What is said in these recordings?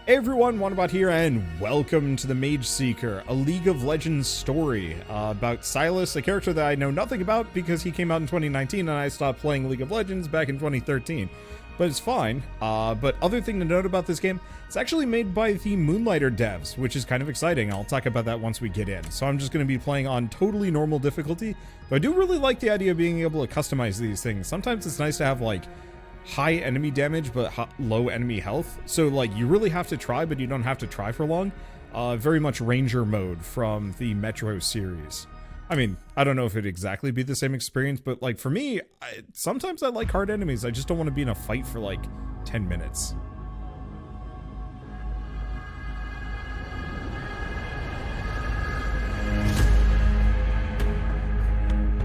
Hey everyone, Wanderbot here, and welcome to the Mageseeker, a League of Legends story about Sylas, a character that I know nothing about because he came out in 2019 and I stopped playing League of Legends back in 2013. But it's fine. But other thing to note about this game, it's actually made by the Moonlighter devs, which is kind of exciting. I'll talk about that once we get in. So I'm just going to be playing on totally normal difficulty, but I do really like the idea of being able to customize these things. Sometimes it's nice to have, like, high enemy damage but low enemy health, so like you really have to try but you don't have to try for long. Very much ranger mode from the Metro series. I mean, I don't know if it'd exactly be the same experience, but like for me, sometimes I like hard enemies. I just don't want to be in a fight for like 10 minutes.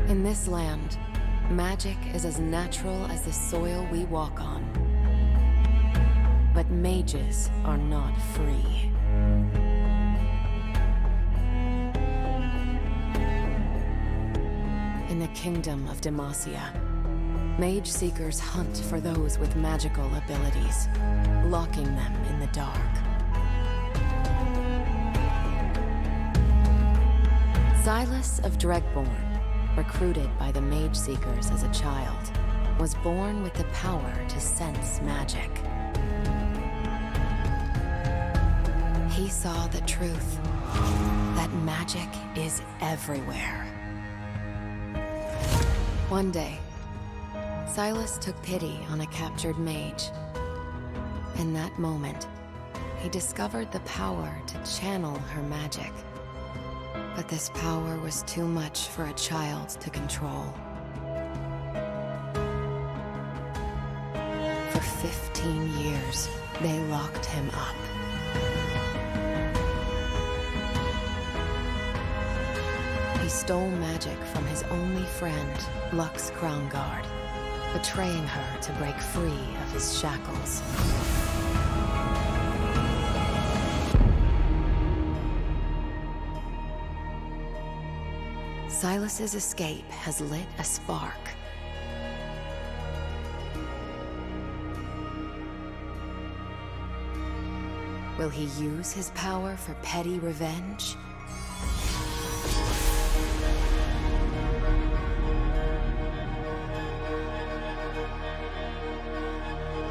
In this land, magic is as natural as the soil we walk on. But mages are not free. In the kingdom of Demacia, Mageseekers hunt for those with magical abilities, locking them in the dark. Sylas of Dregborn, recruited by the Mageseekers as a child, was born with the power to sense magic. He saw the truth, that magic is everywhere. One day, Sylas took pity on a captured mage. In that moment, he discovered the power to channel her magic. But this power was too much for a child to control. For 15 years, they locked him up. He stole magic from his only friend, Lux Crown Guard, betraying her to break free of his shackles. Sylas's escape has lit a spark. Will he use his power for petty revenge?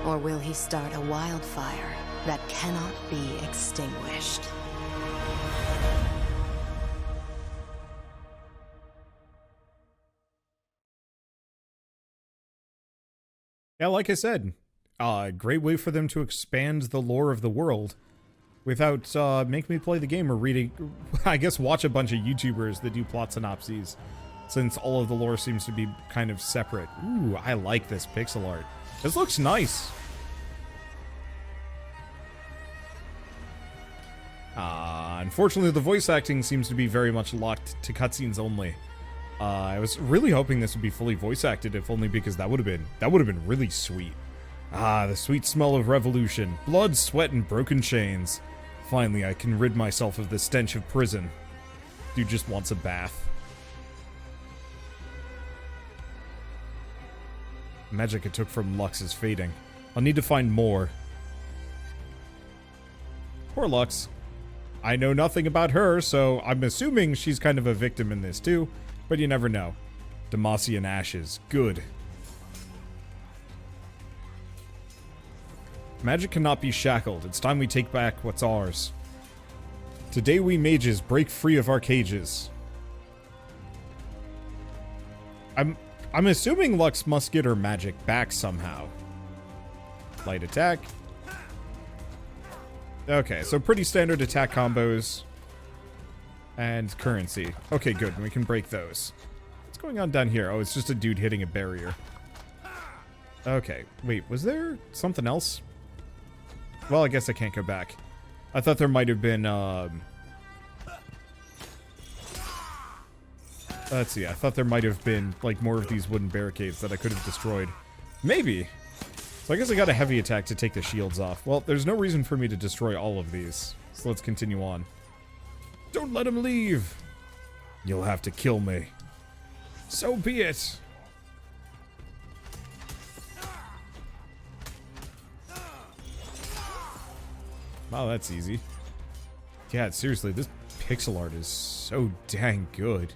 Or will he start a wildfire that cannot be extinguished? Yeah, like I said, great way for them to expand the lore of the world without making me play the game or reading, I guess watch a bunch of YouTubers that do plot synopses, since all of the lore seems to be kind of separate. Ooh, I like this pixel art. This looks nice. Unfortunately, the voice acting seems to be very much locked to cutscenes only. I was really hoping this would be fully voice acted, if only because that would have been really sweet. Ah, the sweet smell of revolution, blood, sweat, and broken chains. Finally, I can rid myself of the stench of prison. Dude just wants a bath. Magic I took from Lux is fading. I'll need to find more. Poor Lux. I know nothing about her, so I'm assuming she's kind of a victim in this too. But you never know. Demacia in ashes. Good. Magic cannot be shackled. It's time we take back what's ours. Today we mages break free of our cages. I'm assuming Lux must get her magic back somehow. Light attack. Okay, so pretty standard attack combos. And currency. Okay, good. We can break those. What's going on down here? Oh, it's just a dude hitting a barrier. Okay. Wait, was there something else? Well, I guess I can't go back. I thought there might have been, let's see. I thought there might have been, like, more of these wooden barricades that I could have destroyed. Maybe. So I guess I got a heavy attack to take the shields off. Well, there's no reason for me to destroy all of these. So let's continue on. Don't let him leave. You'll have to kill me. So be it. Wow, that's easy. Yeah, seriously, this pixel art is so dang good.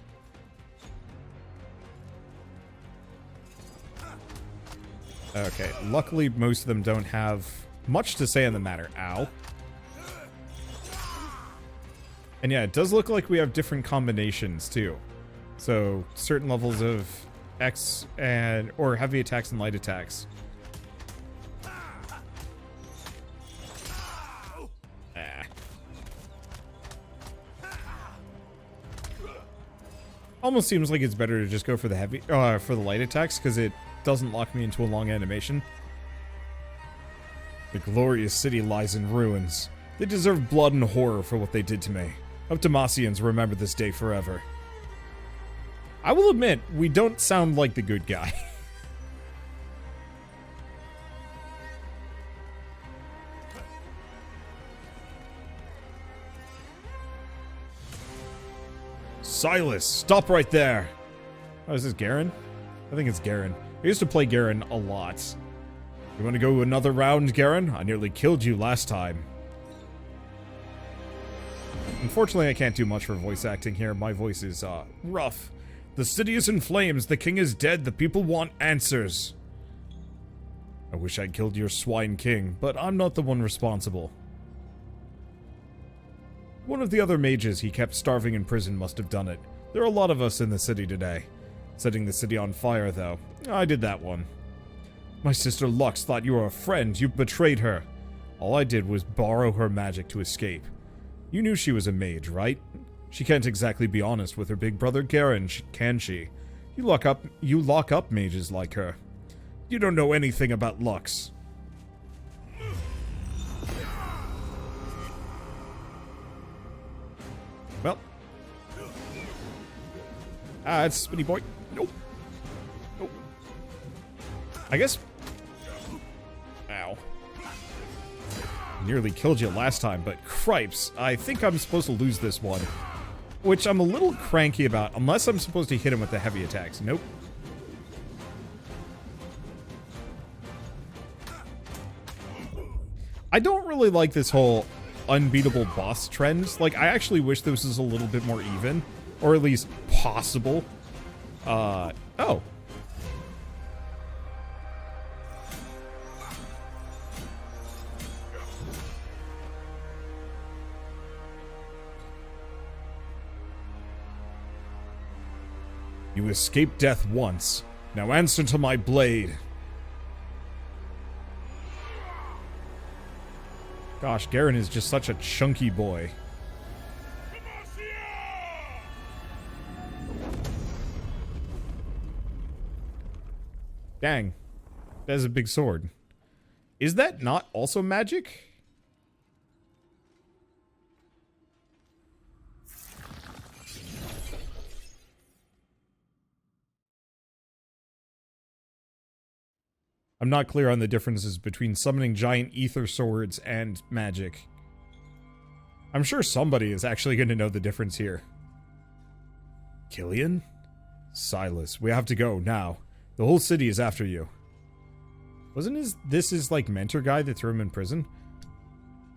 Okay, luckily most of them don't have much to say on the matter. Ow. And yeah, it does look like we have different combinations too. So certain levels of X or heavy attacks and light attacks. Almost seems like it's better to just go for the for the light attacks because it doesn't lock me into a long animation. The glorious city lies in ruins. They deserve blood and horror for what they did to me. Hope Demacians remember this day forever. I will admit, we don't sound like the good guy. Sylas, stop right there! Oh, is this Garen? I think it's Garen. I used to play Garen a lot. You want to go another round, Garen? I nearly killed you last time. Unfortunately, I can't do much for voice acting here. My voice is, rough. The city is in flames. The king is dead. The people want answers. I wish I'd killed your swine king, but I'm not the one responsible. One of the other mages he kept starving in prison must have done it. There are a lot of us in the city today. Setting the city on fire, though. I did that one. My sister Lux thought you were a friend. You betrayed her. All I did was borrow her magic to escape. You knew she was a mage, right? She can't exactly be honest with her big brother Garen, can she? You lock up mages like her. You don't know anything about Lux. Well. Ah, it's Spinny Boy. Nope. Nope. I guess. Ow. Nearly killed you last time, but cripes, I think I'm supposed to lose this one. Which I'm a little cranky about, unless I'm supposed to hit him with the heavy attacks. Nope. I don't really like this whole unbeatable boss trend. Like, I actually wish this was a little bit more even. Or at least possible. Oh. You escaped death once. Now answer to my blade. Gosh, Garen is just such a chunky boy. Dang. That is a big sword. Is that not also magic? I'm not clear on the differences between summoning giant ether swords and magic. I'm sure somebody is actually going to know the difference here. Killian? Sylas, we have to go now. The whole city is after you. Wasn't this his, like, mentor guy that threw him in prison?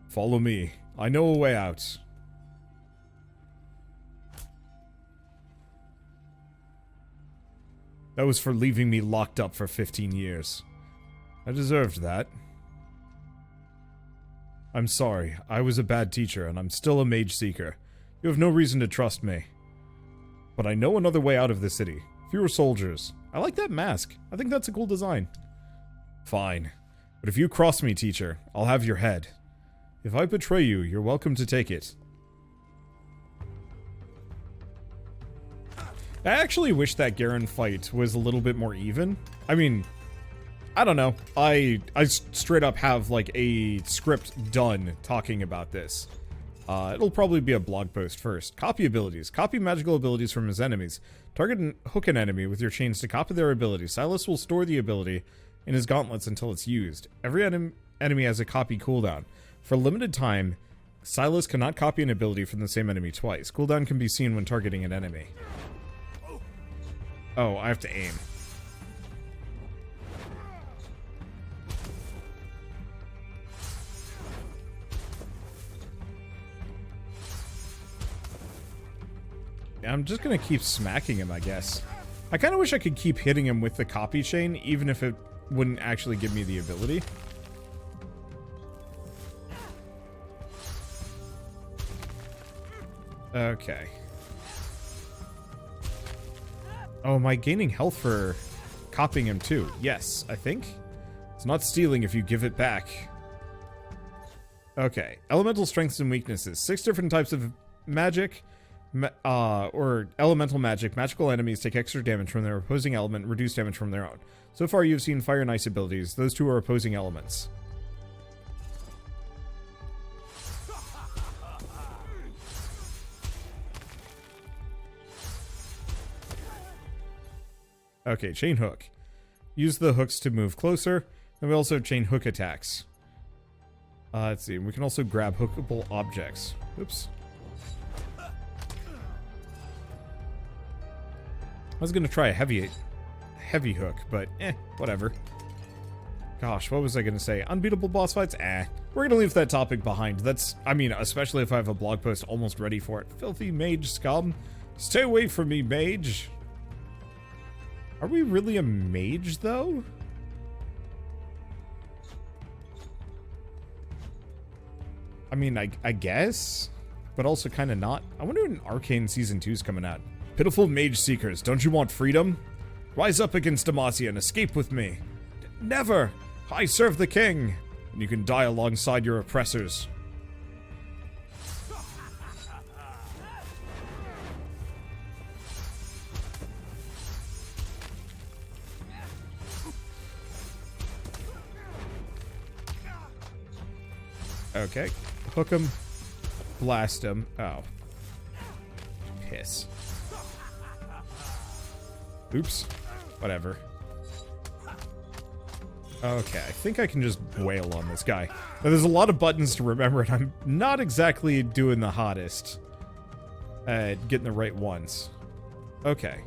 Follow me. I know a way out. That was for leaving me locked up for 15 years. I deserved that. I'm sorry. I was a bad teacher, and I'm still a Mageseeker. You have no reason to trust me. But I know another way out of the city. Fewer soldiers. I like that mask. I think that's a cool design. Fine. But if you cross me, teacher, I'll have your head. If I betray you, you're welcome to take it. I actually wish that Garen fight was a little bit more even. I mean, I don't know. I straight up have, like, a script done talking about this. It'll probably be a blog post first. Copy abilities. Copy magical abilities from his enemies. Target and hook an enemy with your chains to copy their ability. Sylas will store the ability in his gauntlets until it's used. Every enemy has a copy cooldown. For a limited time, Sylas cannot copy an ability from the same enemy twice. Cooldown can be seen when targeting an enemy. Oh, I have to aim. I'm just gonna keep smacking him, I guess. I kind of wish I could keep hitting him with the copy chain, even if it wouldn't actually give me the ability. Okay. Oh, am I gaining health for copying him too? Yes, I think. It's not stealing if you give it back. Okay. Elemental strengths and weaknesses. 6 different types of magic. Or elemental magic. Magical enemies take extra damage from their opposing element, reduce damage from their own. So far you've seen fire and ice abilities. Those two are opposing elements. Okay, chain hook. Use the hooks to move closer. And we also have chain hook attacks. Let's see. We can also grab hookable objects. Oops. I was gonna try a heavy hook, but whatever. Gosh, what was I gonna say? Unbeatable boss fights? We're gonna leave that topic behind. I mean, especially if I have a blog post almost ready for it. Filthy mage scum. Stay away from me, mage. Are we really a mage, though? I mean, I guess, but also kind of not. I wonder when Arcane Season 2 is coming out. Pitiful Mageseekers, don't you want freedom? Rise up against Demacia and escape with me. Never! I serve the king, and you can die alongside your oppressors. Okay, hook him, blast him. Oh. Piss. Oops. Whatever. Okay, I think I can just wail on this guy. Now, there's a lot of buttons to remember, and I'm not exactly doing the hottest at getting the right ones. Okay.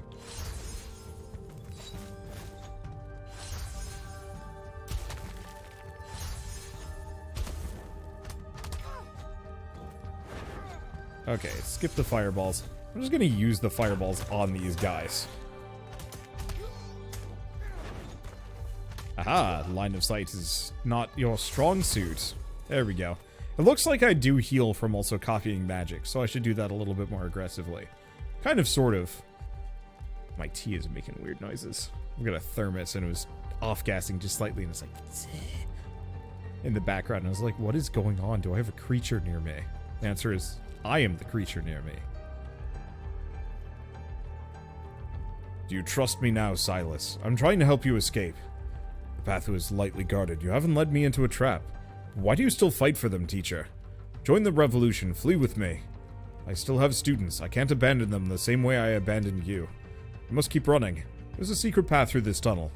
Okay, skip the fireballs. I'm just gonna use the fireballs on these guys. Aha, line of sight is not your strong suit. There we go. It looks like I do heal from also copying magic, so I should do that a little bit more aggressively. Kind of, sort of. My tea is making weird noises. I've got a thermos and it was off-gassing just slightly and it's like in the background. And I was like, what is going on? Do I have a creature near me? The answer is, I am the creature near me. Do you trust me now, Sylas? I'm trying to help you escape. The path was lightly guarded. You haven't led me into a trap. Why do you still fight for them, teacher? Join the revolution. Flee with me. I still have students. I can't abandon them the same way I abandoned you. You must keep running. There's a secret path through this tunnel.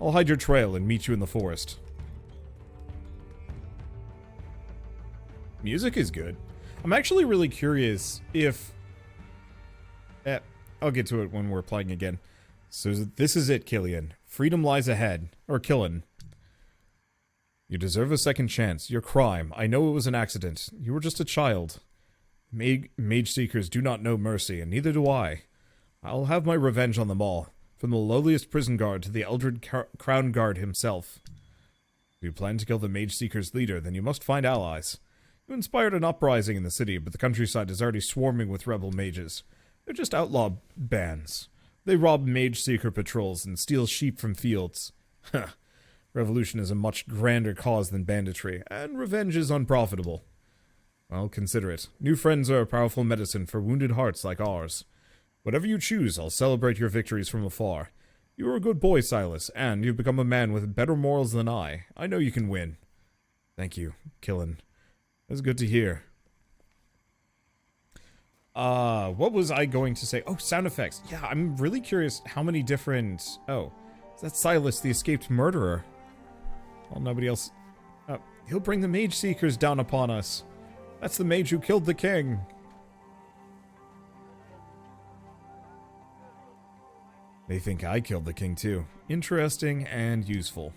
I'll hide your trail and meet you in the forest. Music is good. I'm actually really curious if... I'll get to it when we're playing again. So this is it, Killian. Freedom lies ahead. Or Killen. You deserve a second chance. Your crime. I know it was an accident. You were just a child. Mageseekers do not know mercy, and neither do I. I'll have my revenge on them all. From the lowliest prison guard to the Eldred Crown Guard himself. If you plan to kill the Mageseekers' leader, then you must find allies. You inspired an uprising in the city, but the countryside is already swarming with rebel mages. They're just outlaw bands. They rob Mageseeker patrols and steal sheep from fields. Huh. Revolution is a much grander cause than banditry, and revenge is unprofitable. Well, consider it. New friends are a powerful medicine for wounded hearts like ours. Whatever you choose, I'll celebrate your victories from afar. You are a good boy, Sylas, and you've become a man with better morals than I. I know you can win. Thank you, Killen. That's good to hear. What was I going to say? Oh, sound effects. Yeah, I'm really curious how many different... Oh, is that Sylas, the escaped murderer? Well, nobody else... Oh, he'll bring the Mageseekers down upon us. That's the mage who killed the king. They think I killed the king too. Interesting and useful.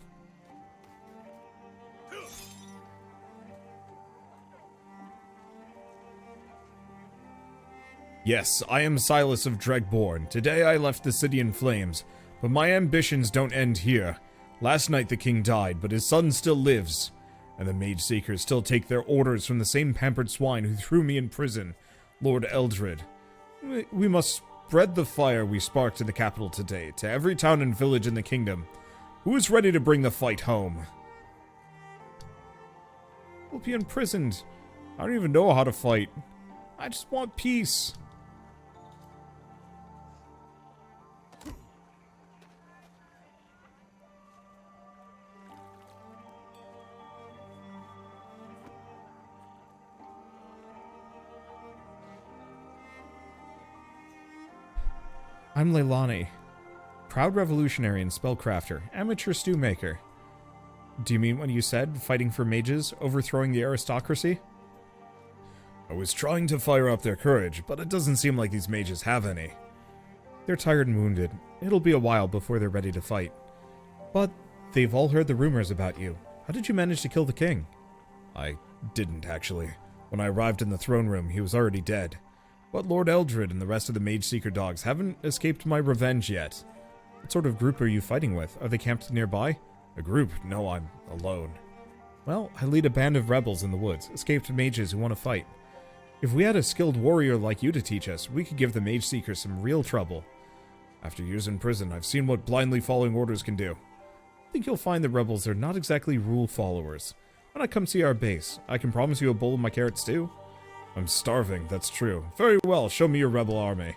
Yes, I am Sylas of Dregborn. Today I left the city in flames, but my ambitions don't end here. Last night the king died, but his son still lives, and the Mageseekers still take their orders from the same pampered swine who threw me in prison, Lord Eldred. We must spread the fire we sparked in the capital today to every town and village in the kingdom. Who is ready to bring the fight home? We'll be imprisoned. I don't even know how to fight. I just want peace. I'm Leilani, proud revolutionary and spellcrafter, amateur stew maker. Do you mean what you said, fighting for mages, overthrowing the aristocracy? I was trying to fire up their courage, but it doesn't seem like these mages have any. They're tired and wounded. It'll be a while before they're ready to fight. But they've all heard the rumors about you. How did you manage to kill the king? I didn't, actually. When I arrived in the throne room, he was already dead. But Lord Eldred and the rest of the Mageseeker dogs haven't escaped my revenge yet. What sort of group are you fighting with? Are they camped nearby? A group? No, I'm alone. Well, I lead a band of rebels in the woods, escaped mages who want to fight. If we had a skilled warrior like you to teach us, we could give the Mageseekers some real trouble. After years in prison, I've seen what blindly following orders can do. I think you'll find the rebels are not exactly rule followers. Why not come see our base? I can promise you a bowl of my carrot stew. I'm starving, that's true. Very well, show me your rebel army.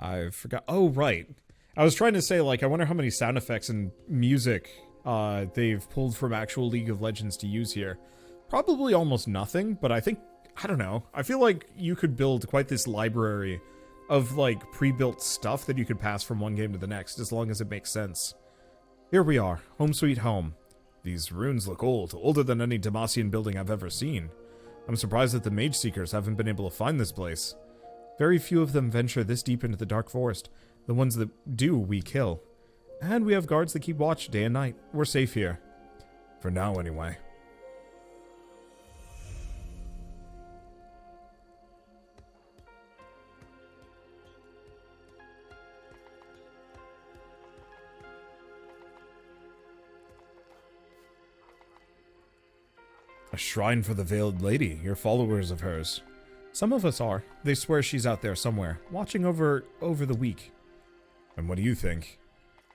I forgot. Oh, right. I was trying to say, like, I wonder how many sound effects and music they've pulled from actual League of Legends to use here. Probably almost nothing, but I think, I don't know. I feel like you could build quite this library of, like, pre-built stuff that you could pass from one game to the next, as long as it makes sense. Here we are, home sweet home. These ruins look old, older than any Demacian building I've ever seen. I'm surprised that the Mageseekers haven't been able to find this place. Very few of them venture this deep into the dark forest. The ones that do, we kill. And we have guards that keep watch day and night. We're safe here. For now, anyway. A shrine for the Veiled Lady. You're followers of hers. Some of us are. They swear she's out there somewhere, watching over the week. And what do you think?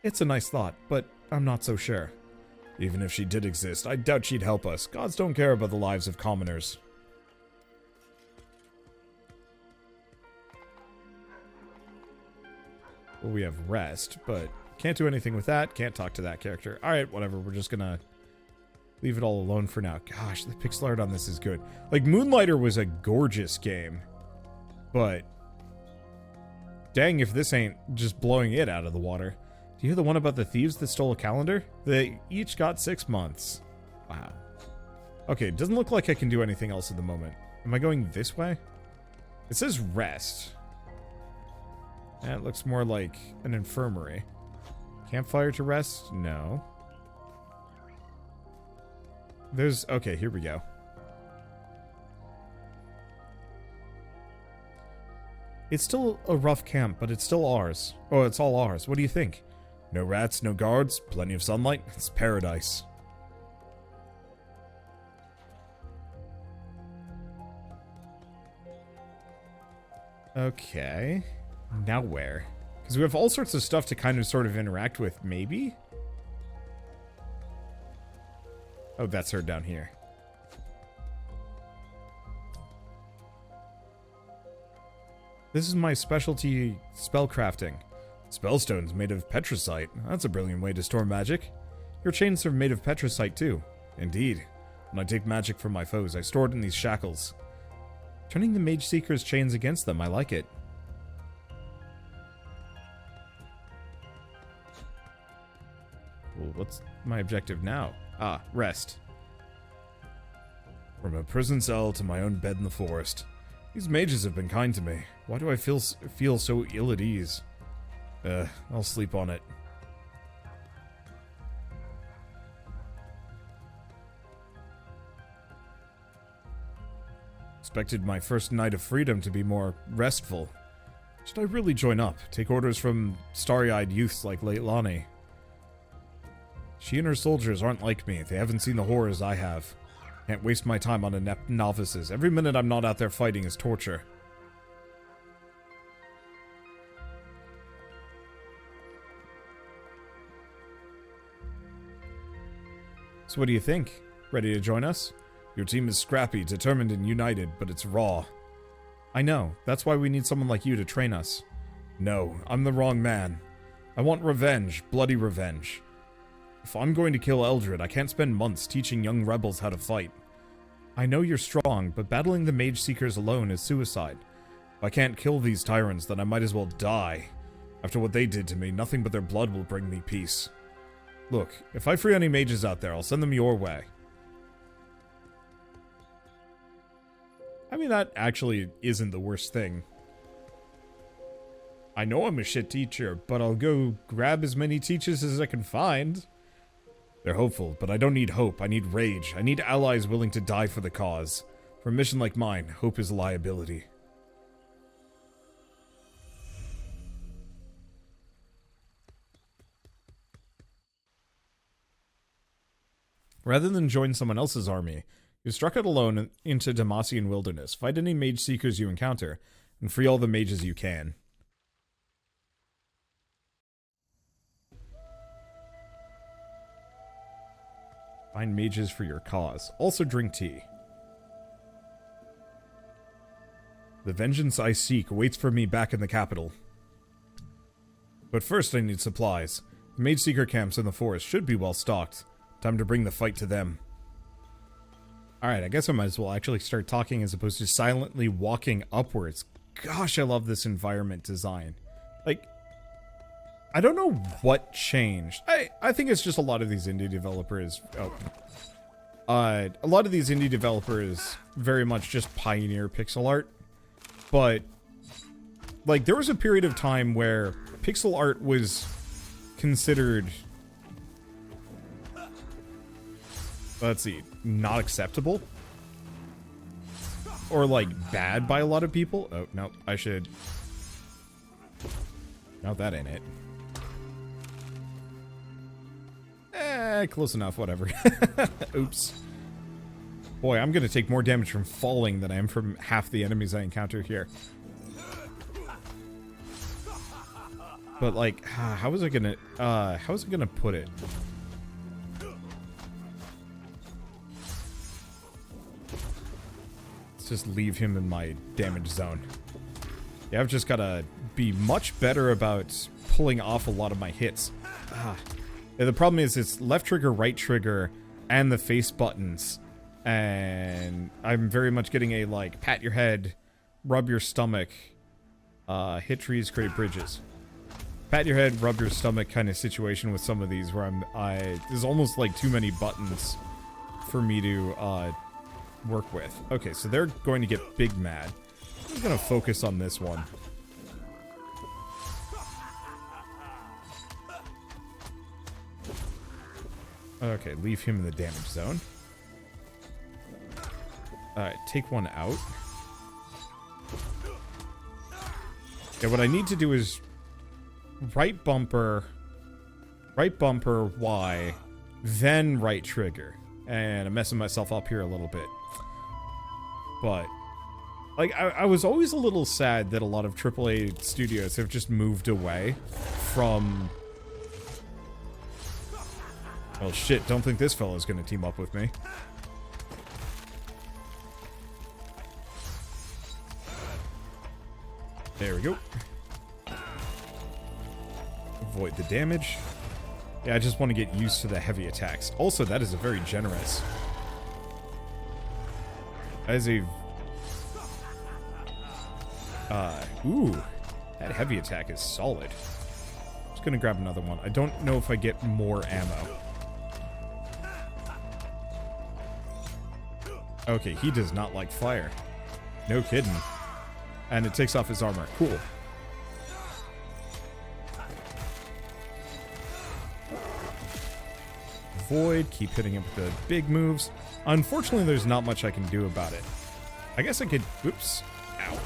It's a nice thought, but I'm not so sure. Even if she did exist, I doubt she'd help us. Gods don't care about the lives of commoners. Well, we have rest, but can't do anything with that. Can't talk to that character. Alright, whatever. We're just gonna leave it all alone for now. Gosh, the pixel art on this is good. Like, Moonlighter was a gorgeous game. But dang if this ain't just blowing it out of the water. Do you hear the one about the thieves that stole a calendar? They each got 6 months. Wow. Okay, it doesn't look like I can do anything else at the moment. Am I going this way? It says rest. That looks more like an infirmary. Campfire to rest? No. There's... okay, here we go. It's still a rough camp, but it's still ours. Oh, it's all ours. What do you think? No rats, no guards, plenty of sunlight. It's paradise. Okay. Now where? Because we have all sorts of stuff to kind of sort of interact with, maybe? Oh, that's her down here. This is my specialty, spellcrafting. Spellstones made of petricite. That's a brilliant way to store magic. Your chains are made of petricite too. Indeed. When I take magic from my foes, I store it in these shackles. Turning the Mageseekers' chains against them, I like it. Well, what's my objective now? Ah, rest. From a prison cell to my own bed in the forest. These mages have been kind to me. Why do I feel so ill at ease? I'll sleep on it. Expected my first night of freedom to be more restful. Should I really join up? Take orders from starry-eyed youths like Leitlani? She and her soldiers aren't like me. They haven't seen the horrors I have. Can't waste my time on inept novices. Every minute I'm not out there fighting is torture. So what do you think? Ready to join us? Your team is scrappy, determined, and united, but it's raw. I know. That's why we need someone like you to train us. No, I'm the wrong man. I want revenge, bloody revenge. If I'm going to kill Eldred, I can't spend months teaching young rebels how to fight. I know you're strong, but battling the Mageseekers alone is suicide. If I can't kill these tyrants, then I might as well die. After what they did to me, nothing but their blood will bring me peace. Look, if I free any mages out there, I'll send them your way. I mean, that actually isn't the worst thing. I know I'm a shit teacher, but I'll go grab as many teachers as I can find. They're hopeful, but I don't need hope. I need rage. I need allies willing to die for the cause. For a mission like mine, hope is a liability. Rather than join someone else's army, you struck out alone into Demacian wilderness, fight any Mageseekers you encounter, and free all the mages you can. Find mages for your cause. Also drink tea. The vengeance I seek waits for me back in the capital. But first I need supplies. The Mageseeker camps in the forest should be well stocked. Time to bring the fight to them. Alright, I guess I might as well actually start talking as opposed to silently walking upwards. Gosh, I love this environment design. Like, I don't know what changed. I think it's just a lot of these indie developers... a lot of these indie developers very much just pioneer pixel art. But, like, there was a period of time where pixel art was considered... let's see, not acceptable? Or, like, bad by a lot of people? Oh, no, I should... no, that ain't it. Close enough, whatever. Oops. Boy, I'm gonna take more damage from falling than I am from half the enemies I encounter here. But, like, how was I gonna put it? Let's just leave him in my damage zone. Yeah, I've just gotta be much better about pulling off a lot of my hits. Yeah, the problem is it's left trigger, right trigger, and the face buttons. And I'm very much getting a, like, pat your head, rub your stomach, hit trees, create bridges. Pat your head, rub your stomach kind of situation with some of these where there's almost like too many buttons for me to, work with. Okay, so they're going to get big mad. I'm just gonna focus on this one. Okay, leave him in the damage zone. Alright, take one out. Yeah, what I need to do is right bumper Y, then right trigger. And I'm messing myself up here a little bit. But, like, I was always a little sad that a lot of AAA studios have just moved away from... oh shit, don't think this fellow's gonna team up with me. There we go. Avoid the damage. Yeah, I just want to get used to the heavy attacks. Also, that is a very generous... that is a... ooh. That heavy attack is solid. Just gonna grab another one. I don't know if I get more ammo. Okay, he does not like fire. No kidding. And it takes off his armor. Cool. Avoid. Keep hitting him with the big moves. Unfortunately, there's not much I can do about it. I guess I could... Oops. Ow.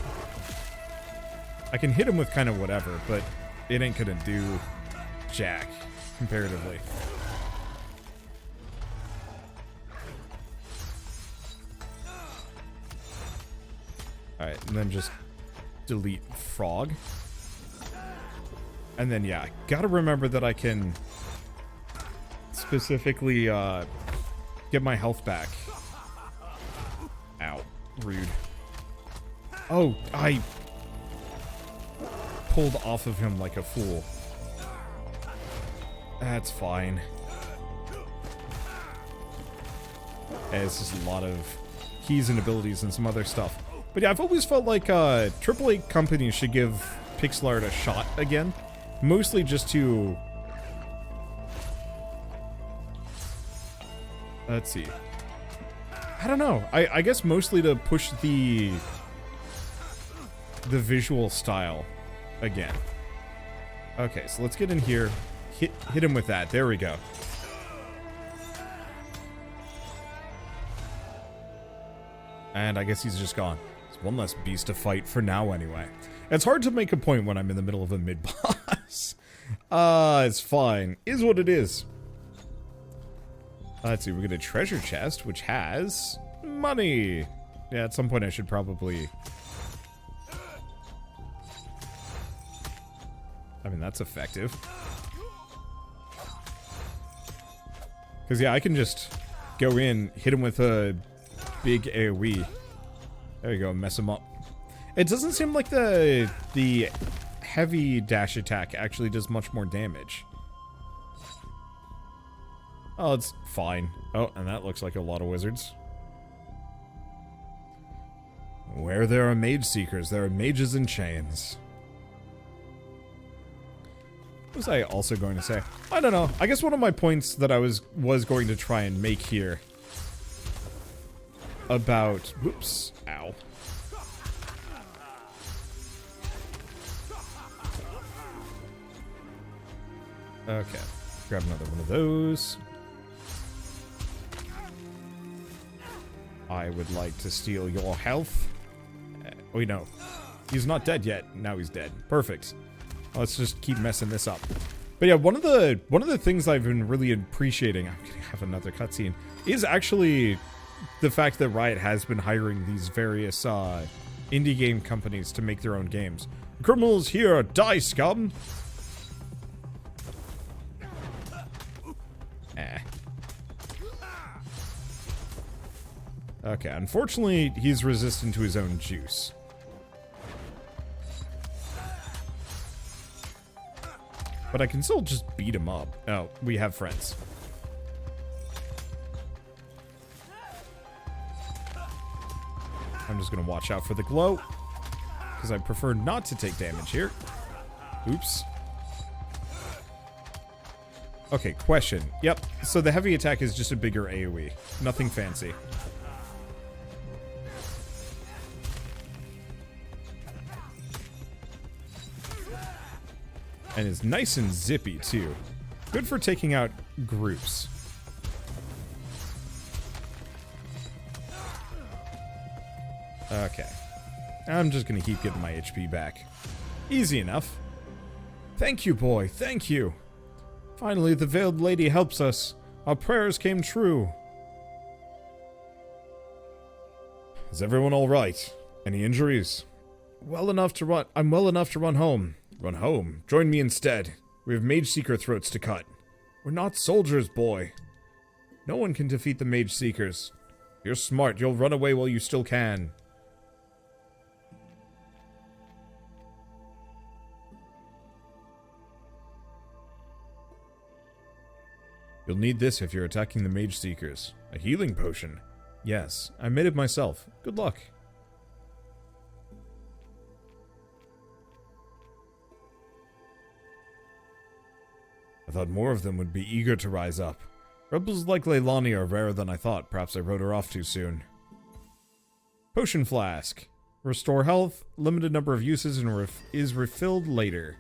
I can hit him with kind of whatever, but it ain't gonna do jack, comparatively. Alright, and then just delete frog. And then, yeah, gotta remember that I can specifically get my health back. Ow. Rude. Oh, I pulled off of him like a fool. That's fine. It's just a lot of keys and abilities and some other stuff. But yeah, I've always felt like AAA companies should give pixel art a shot again. Mostly just to... Let's see. I don't know. I guess mostly to push the visual style again. Okay, so let's get in here. Hit him with that. There we go. And I guess he's just gone. It's one less beast to fight for now anyway. It's hard to make a point when I'm in the middle of a mid-boss. It's fine. Is what it is. Let's see, we get a treasure chest, which has money. Yeah, at some point I should probably... I mean, that's effective. Because, yeah, I can just go in, hit him with a big AoE. There you go, mess him up. It doesn't seem like the heavy dash attack actually does much more damage. Oh, it's fine. Oh, and that looks like a lot of wizards. Where there are Mageseekers, there are mages in chains. What was I also going to say? I don't know. I guess one of my points that I was going to try and make here about... Whoops. Ow. Okay. Grab another one of those. I would like to steal your health. Wait, no. He's not dead yet. Now he's dead. Perfect. Let's just keep messing this up. But yeah, one of the things I've been really appreciating, I'm gonna have another cutscene, is actually the fact that Riot has been hiring these various indie game companies to make their own games. Criminals here, die scum! Okay, unfortunately, he's resistant to his own juice. But I can still just beat him up. Oh, we have friends. I'm just gonna watch out for the glow, because I prefer not to take damage here. Oops. Okay, question. Yep, so the heavy attack is just a bigger AoE. Nothing fancy. And is nice and zippy, too. Good for taking out groups. Okay. I'm just gonna keep getting my HP back. Easy enough. Thank you, boy. Thank you. Finally, the Veiled Lady helps us. Our prayers came true. Is everyone all right? Any injuries? Well enough to run. I'm well enough to run home. Run home. Join me instead. We have Mageseeker throats to cut. We're not soldiers, boy. No one can defeat the Mageseekers. You're smart. You'll run away while you still can. You'll need this if you're attacking the Mageseekers. A healing potion. Yes, I made it myself. Good luck. I thought more of them would be eager to rise up. Rebels like Leilani are rarer than I thought. Perhaps I wrote her off too soon. Potion flask. Restore health. Limited number of uses and is refilled later.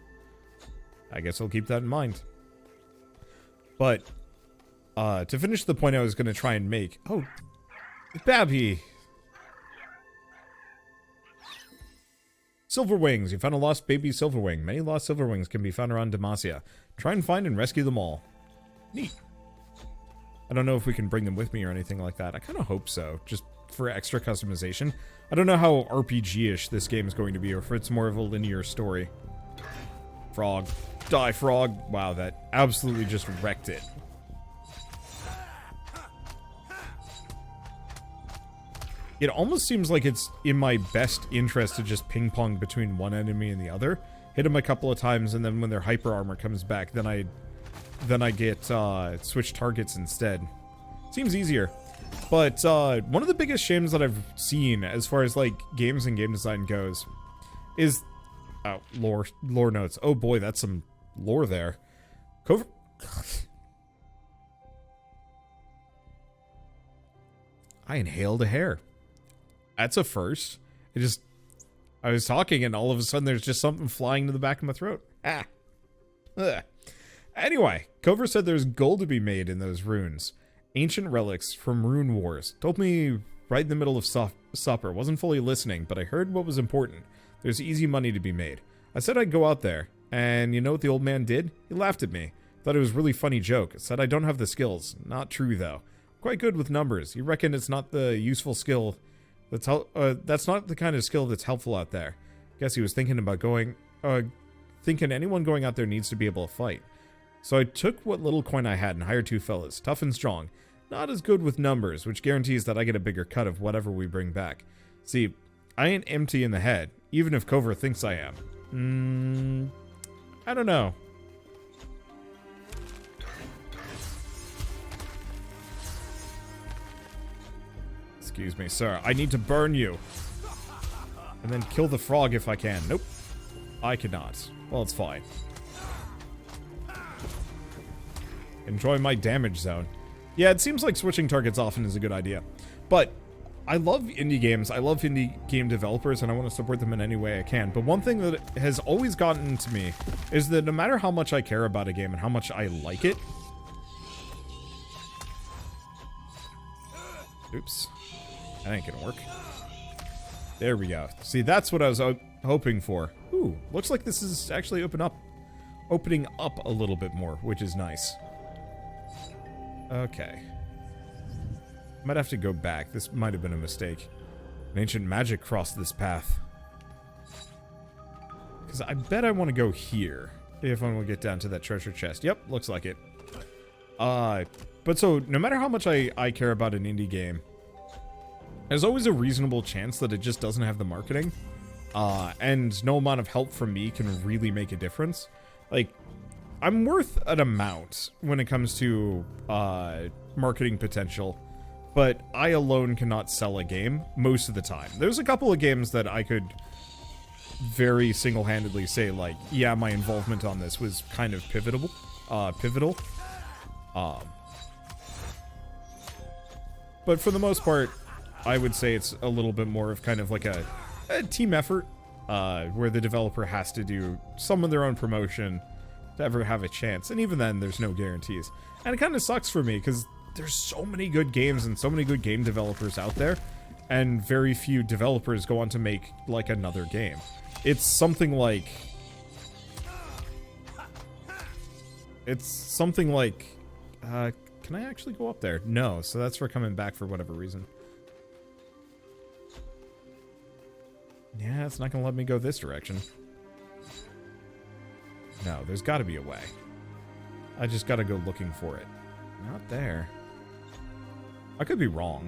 I guess I'll keep that in mind. But, to finish the point I was going to try and make... Oh, Babby! Silverwings. You found a lost baby Silverwing. Many lost Silverwings can be found around Demacia. Try and find and rescue them all. Neat. I don't know if we can bring them with me or anything like that. I kind of hope so, just for extra customization. I don't know how RPG-ish this game is going to be, or if it's more of a linear story. Frog. Die, frog. Wow, that absolutely just wrecked it. It almost seems like it's in my best interest to just ping-pong between one enemy and the other. Hit them a couple of times, and then when their hyper armor comes back, then I get switch targets instead. Seems easier. But one of the biggest shames that I've seen as far as like games and game design goes is lore notes. Oh boy, that's some lore there. I inhaled a hair. That's a first. I was talking and all of a sudden there's just something flying to the back of my throat. Ah. Ugh. Anyway, Cover said there's gold to be made in those runes. Ancient relics from rune wars. Told me right in the middle of supper. Wasn't fully listening, but I heard what was important. There's easy money to be made. I said I'd go out there, and you know what the old man did? He laughed at me. Thought it was a really funny joke. Said I don't have the skills. Not true, though. Quite good with numbers. He reckoned it's not the useful skill. That's not the kind of skill that's helpful out there. Guess he was thinking about thinking anyone going out there needs to be able to fight. So I took what little coin I had and hired 2 fellas, tough and strong. Not as good with numbers, which guarantees that I get a bigger cut of whatever we bring back. See, I ain't empty in the head, even if Cover thinks I am. I don't know. Excuse me, sir. I need to burn you. And then kill the frog if I can. Nope. I cannot. Well, it's fine. Enjoy my damage zone. Yeah, it seems like switching targets often is a good idea. But I love indie games. I love indie game developers, and I want to support them in any way I can. But one thing that has always gotten to me is that no matter how much I care about a game and how much I like it... Oops. That ain't gonna work. There we go. See, that's what I was hoping for. Ooh, looks like this is actually opening up a little bit more, which is nice. Okay. Might have to go back. This might have been a mistake. An ancient magic crossed this path. Because I bet I want to go here. If I want to get down to that treasure chest. Yep, looks like it. But so, no matter how much I care about an indie game, there's always a reasonable chance that it just doesn't have the marketing. And no amount of help from me can really make a difference. Like, I'm worth an amount when it comes to marketing potential, but I alone cannot sell a game most of the time. There's a couple of games that I could very single-handedly say, like, yeah, my involvement on this was kind of pivotal. But for the most part, I would say it's a little bit more of kind of like a team effort, where the developer has to do some of their own promotion to ever have a chance. And even then, there's no guarantees. And it kind of sucks for me, because there's so many good games and so many good game developers out there, and very few developers go on to make, like, another game. It's something like... can I actually go up there? No, so that's for coming back for whatever reason. Yeah, it's not gonna let me go this direction. No, there's gotta be a way. I just gotta go looking for it. Not there. I could be wrong.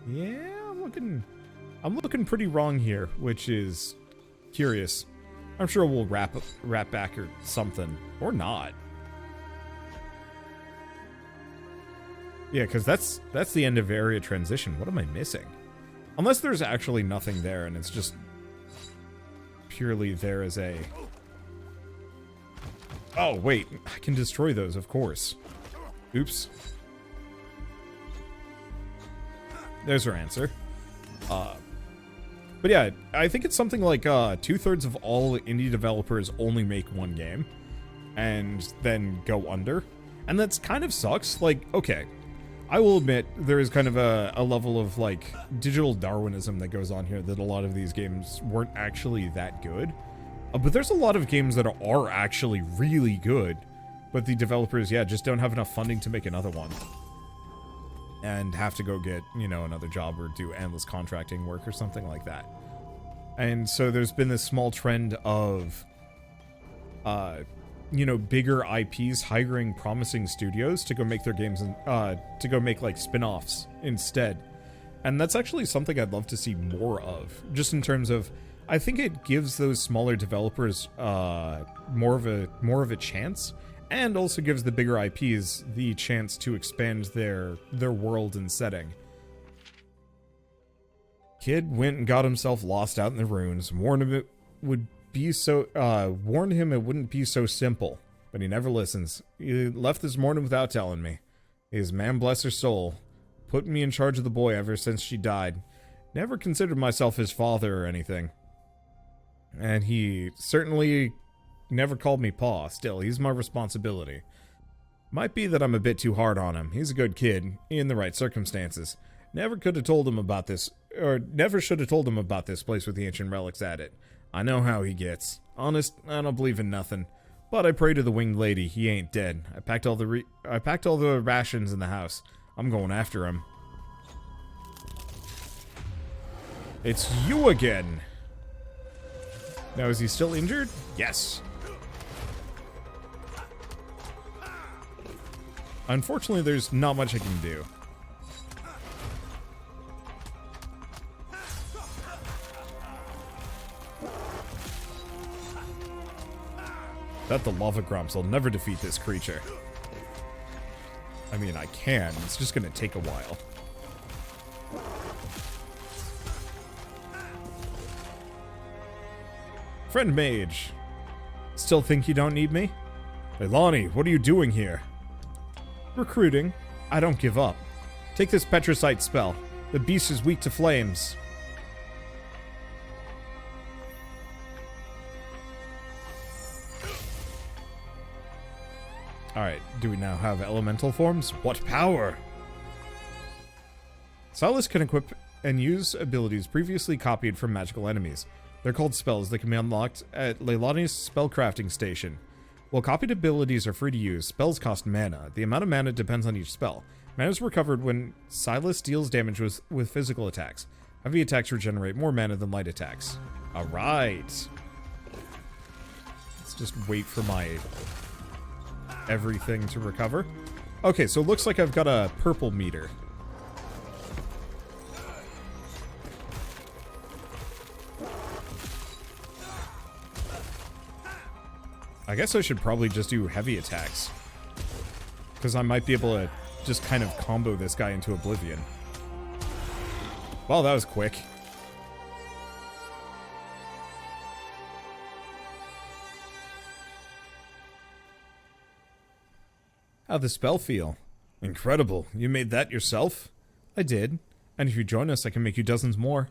Yeah, I'm looking pretty wrong here, which is curious. I'm sure we'll wrap back or something. Or not. Yeah, because that's the end of area transition. What am I missing? Unless there's actually nothing there and it's just purely there as a... Oh, wait. I can destroy those, of course. Oops. There's her answer. But yeah, I think it's something like 2/3 of all indie developers only make one game and then go under. And that's kind of sucks. Like, okay, I will admit there is kind of a level of like digital Darwinism that goes on here, that a lot of these games weren't actually that good. But there's a lot of games that are actually really good, but the developers, yeah, just don't have enough funding to make another one. And have to go get, you know, another job or do endless contracting work or something like that. And so there's been this small trend of, you know, bigger IPs hiring promising studios to go make their games and to go make like spin-offs instead. And that's actually something I'd love to see more of, just in terms of, I think it gives those smaller developers more of a chance, and also gives the bigger IPs the chance to expand their world and setting. Kid went and got himself lost out in the ruins, warned him it wouldn't be so simple, but he never listens. He left this morning without telling me. His man bless her soul, put me in charge of the boy ever since she died. Never considered myself his father or anything. And he certainly never called me Pa. Still, he's my responsibility. Might be that I'm a bit too hard on him. He's a good kid, in the right circumstances. Never could have told him about this, or never should have told him about this place with the ancient relics at it. I know how he gets. Honest, I don't believe in nothing. But I pray to the winged lady, he ain't dead. I packed all the rations in the house. I'm going after him. It's you again! Now, is he still injured? Yes. Unfortunately, there's not much I can do. That the lava grumps will never defeat this creature. I mean, I can. It's just gonna take a while. Friend mage. Still think you don't need me? Leilani, what are you doing here? Recruiting. I don't give up. Take this Petricite spell. The beast is weak to flames. Alright, do we now have elemental forms? What power! Sylas can equip and use abilities previously copied from magical enemies. They're called spells that can be unlocked at Leilani's spellcrafting station. While copied abilities are free to use, spells cost mana. The amount of mana depends on each spell. Mana is recovered when Sylas deals damage with physical attacks. Heavy attacks regenerate more mana than light attacks. Alright. Let's just wait for my everything to recover. Okay, so it looks like I've got a purple meter. I guess I should probably just do heavy attacks, because I might be able to just kind of combo this guy into oblivion. Well, that was quick. How'd the spell feel? Incredible. You made that yourself? I did. And if you join us, I can make you dozens more.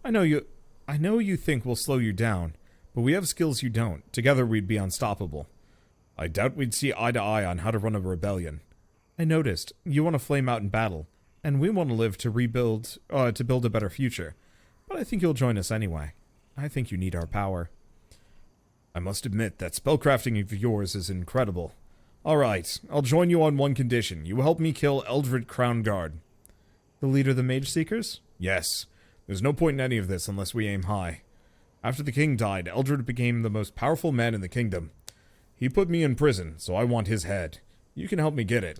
I know you think we'll slow you down, but we have skills you don't. Together we'd be unstoppable. I doubt we'd see eye to eye on how to run a rebellion. I noticed. You want to flame out in battle, and we want to live to build a better future. But I think you'll join us anyway. I think you need our power. I must admit that spellcrafting of yours is incredible. Alright, I'll join you on one condition. You help me kill Eldred Crownguard. The leader of the Mageseekers? Yes. There's no point in any of this unless we aim high. After the king died, Eldred became the most powerful man in the kingdom. He put me in prison, so I want his head. You can help me get it.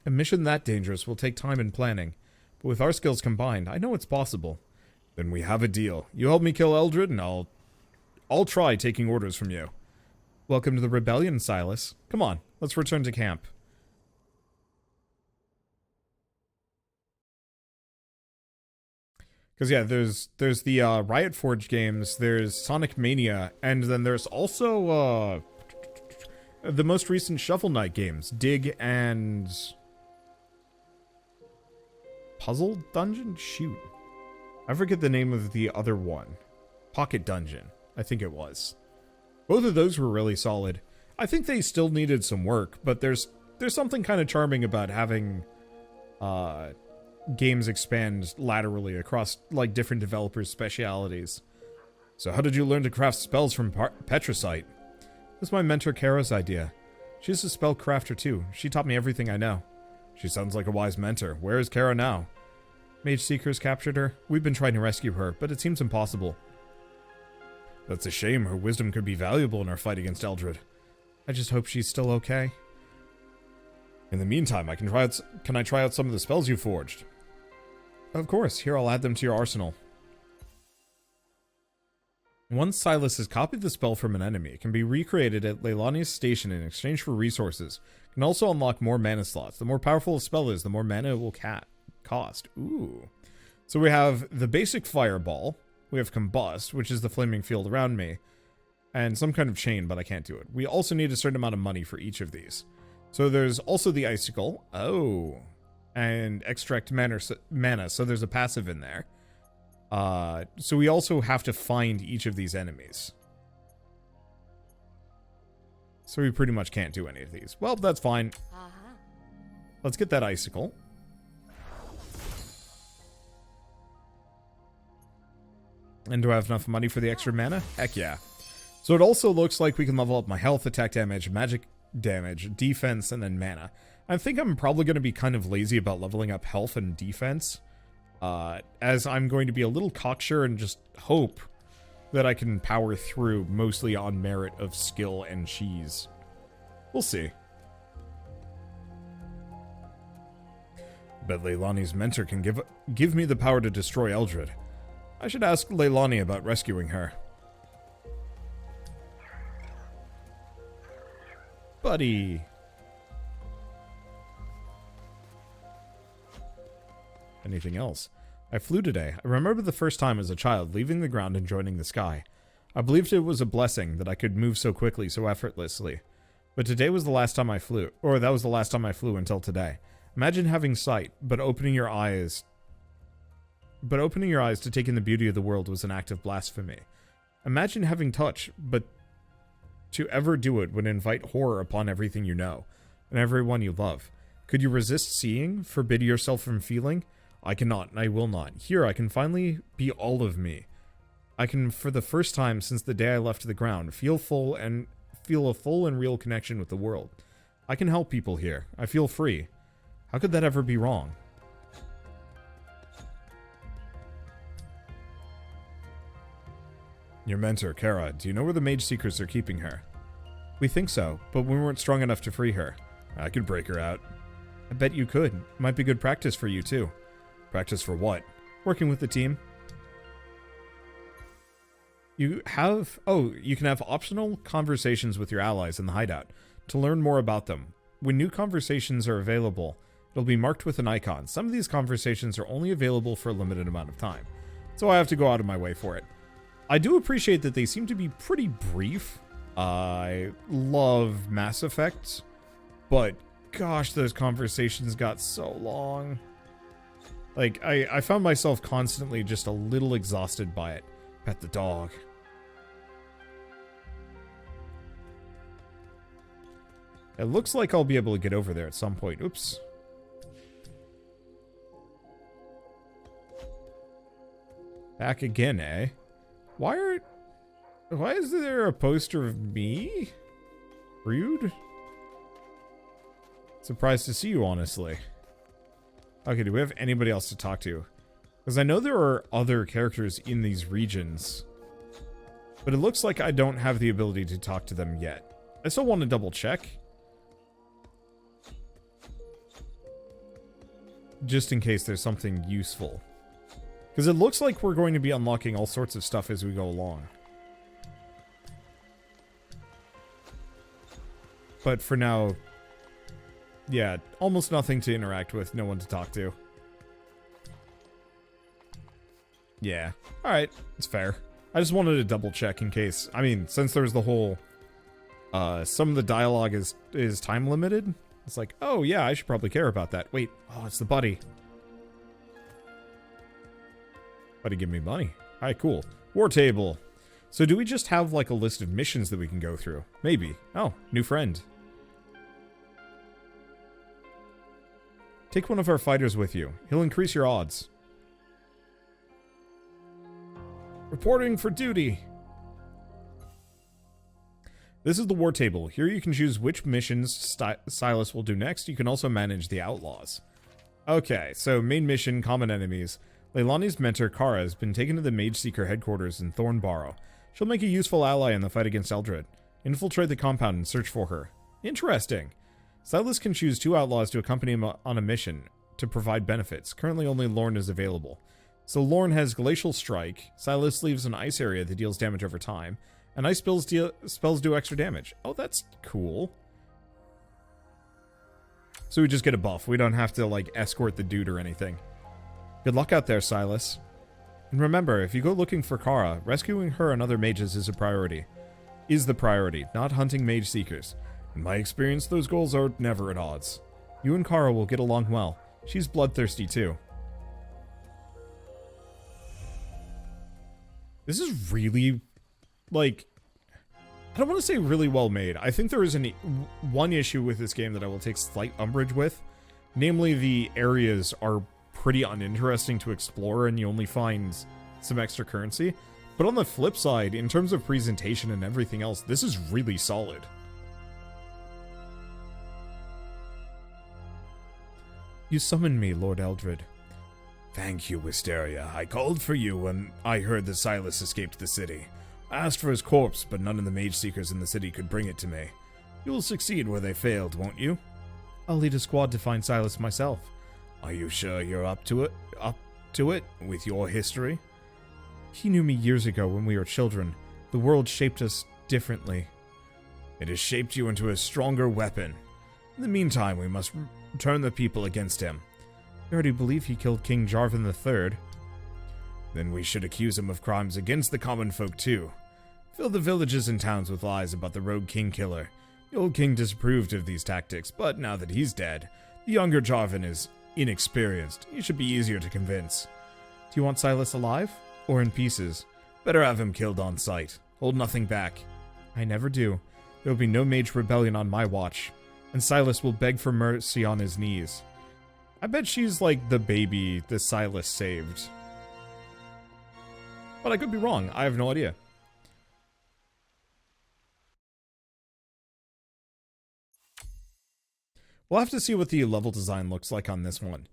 A mission that dangerous will take time and planning, but with our skills combined, I know it's possible. Then we have a deal. You help me kill Eldred, and I'll try taking orders from you. Welcome to the rebellion, Sylas. Come on, let's return to camp. Because, yeah, there's the Riot Forge games, there's Sonic Mania, and then there's also the most recent Shovel Knight games, Dig and Puzzle Dungeon? Shoot. I forget the name of the other one. Pocket Dungeon, I think it was. Both of those were really solid. I think they still needed some work, but there's something kind of charming about having games expand laterally across like different developers' specialities. So how did you learn to craft spells from Petricite? This is my mentor Kara's idea. She's a spell crafter too. She taught me everything I know. She sounds like a wise mentor. Where is Kara now? Mageseekers captured her. We've been trying to rescue her, but it seems impossible. That's a shame. Her wisdom could be valuable in our fight against Eldred. I just hope she's still okay. In the meantime, can I try out some of the spells you forged? Of course. Here, I'll add them to your arsenal. Once Sylas has copied the spell from an enemy, it can be recreated at Leilani's station in exchange for resources. It can also unlock more mana slots. The more powerful a spell is, the more mana it will cost. Ooh. So we have the basic fireball. We have combust, which is the flaming field around me. And some kind of chain, but I can't do it. We also need a certain amount of money for each of these. So there's also the icicle. Oh. And extract mana, so there's a passive in there. So we also have to find each of these enemies. So we pretty much can't do any of these. Well, that's fine. Let's get that icicle. And do I have enough money for the extra mana? Heck yeah. So it also looks like we can level up my health, attack damage, magic damage, defense, and then mana. I think I'm probably going to be kind of lazy about leveling up health and defense. As I'm going to be a little cocksure and just hope that I can power through mostly on merit of skill and cheese. We'll see. Bet Leilani's mentor can give me the power to destroy Eldred. I should ask Leilani about rescuing her. Buddy. Anything else? I flew today. I remember the first time as a child, leaving the ground and joining the sky. I believed it was a blessing that I could move so quickly, so effortlessly. But today was the last time I flew, or that was the last time I flew until today. Imagine having sight, but opening your eyes to take in the beauty of the world was an act of blasphemy. Imagine having touch, but to ever do it would invite horror upon everything you know, and everyone you love. Could you resist seeing? Forbid yourself from feeling? I cannot, and I will not. Here, I can finally be all of me. I can, for the first time since the day I left the ground, feel a full and real connection with the world. I can help people here. I feel free. How could that ever be wrong? Your mentor, Kara, do you know where the Mageseekers are keeping her? We think so, but we weren't strong enough to free her. I could break her out. I bet you could. Might be good practice for you, too. Practice for what? Working with the team. You can have optional conversations with your allies in the hideout to learn more about them. When new conversations are available, it'll be marked with an icon. Some of these conversations are only available for a limited amount of time, so I have to go out of my way for it. I do appreciate that they seem to be pretty brief. I love Mass Effect, but gosh, those conversations got so long. Like, I found myself constantly just a little exhausted by it. Pet the dog. It looks like I'll be able to get over there at some point. Oops. Back again, eh? Why is there a poster of me? Rude? Surprised to see you, honestly. Okay, do we have anybody else to talk to? Because I know there are other characters in these regions, but it looks like I don't have the ability to talk to them yet. I still want to double check. Just in case there's something useful. Because it looks like we're going to be unlocking all sorts of stuff as we go along. But for now, yeah, almost nothing to interact with, no one to talk to. Yeah, alright, it's fair. I just wanted to double check in case, I mean, since there's the whole, some of the dialogue is time limited, it's like, oh yeah, I should probably care about that. Wait, oh, it's the buddy. Buddy, give me money. Alright, cool. War table. So do we just have like a list of missions that we can go through? Maybe. Oh, new friend. Take one of our fighters with you. He'll increase your odds. Reporting for duty. This is the war table. Here you can choose which missions Sylas will do next. You can also manage the outlaws. Okay, so main mission, common enemies. Leilani's mentor, Kara, has been taken to the Mageseeker headquarters in Thornbarrow. She'll make a useful ally in the fight against Eldred. Infiltrate the compound and search for her. Interesting. Sylas can choose 2 outlaws to accompany him on a mission to provide benefits. Currently only Lorne is available. So Lorne has Glacial Strike. Sylas leaves an ice area that deals damage over time. And ice spells do extra damage. Oh, that's cool. So we just get a buff. We don't have to, like, escort the dude or anything. Good luck out there, Sylas. And remember, if you go looking for Kara, rescuing her and other mages is the priority, not hunting Mageseekers. In my experience, those goals are never at odds. You and Kara will get along well. She's bloodthirsty, too. This is really, like, I don't want to say really well made. I think there is one issue with this game that I will take slight umbrage with. Namely, the areas are pretty uninteresting to explore and you only find some extra currency. But on the flip side, in terms of presentation and everything else, this is really solid. You summoned me, Lord Eldred. Thank you, Wisteria. I called for you when I heard that Sylas escaped the city. I asked for his corpse, but none of the Mageseekers in the city could bring it to me. You will succeed where they failed, won't you? I'll lead a squad to find Sylas myself. Are you sure you're up to it? With your history? He knew me years ago when we were children. The world shaped us differently. It has shaped you into a stronger weapon. In the meantime, we must turn the people against him. I already believe he killed King Jarvan III. Then we should accuse him of crimes against the common folk too. Fill the villages and towns with lies about the rogue king killer. The old king disapproved of these tactics, but now that he's dead, the younger Jarvan is inexperienced. He should be easier to convince. Do you want Sylas alive? Or in pieces? Better have him killed on sight. Hold nothing back. I never do. There will be no mage rebellion on my watch. And Sylas will beg for mercy on his knees. I bet she's like the baby that Sylas saved. But I could be wrong. I have no idea. We'll have to see what the level design looks like on this one.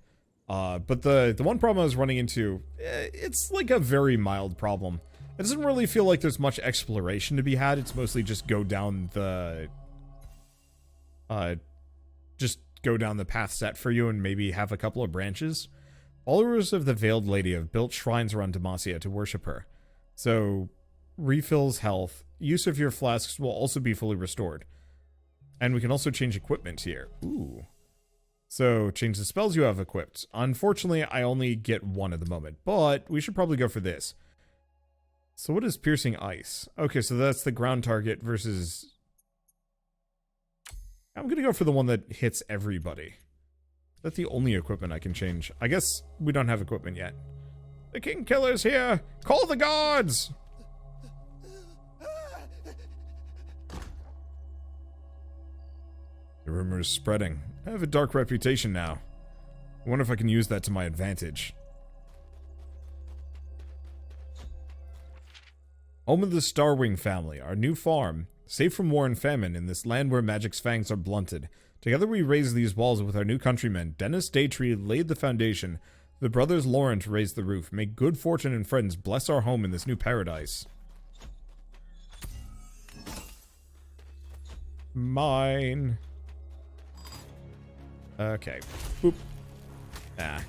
But the one problem I was running into, it's like a very mild problem. It doesn't really feel like there's much exploration to be had. It's mostly just go down the... just go down the path set for you and maybe have a couple of branches. Followers of the Veiled Lady have built shrines around Demacia to worship her. So, refills health. Use of your flasks will also be fully restored. And we can also change equipment here. Ooh. So, change the spells you have equipped. Unfortunately, I only get one at the moment, but we should probably go for this. So what is Piercing Ice? Okay, so that's the ground target versus... I'm gonna go for the one that hits everybody. That's the only equipment I can change. I guess we don't have equipment yet. The King Killer's here! Call the guards! The rumor is spreading. I have a dark reputation now. I wonder if I can use that to my advantage. Home of the Starwing family, our new farm. Safe from war and famine in this land where magic's fangs are blunted. Together we raise these walls with our new countrymen. Dennis Daytree laid the foundation. The brothers Laurent raised the roof. May good fortune and friends bless our home in this new paradise. Mine. Okay. Boop. Ah.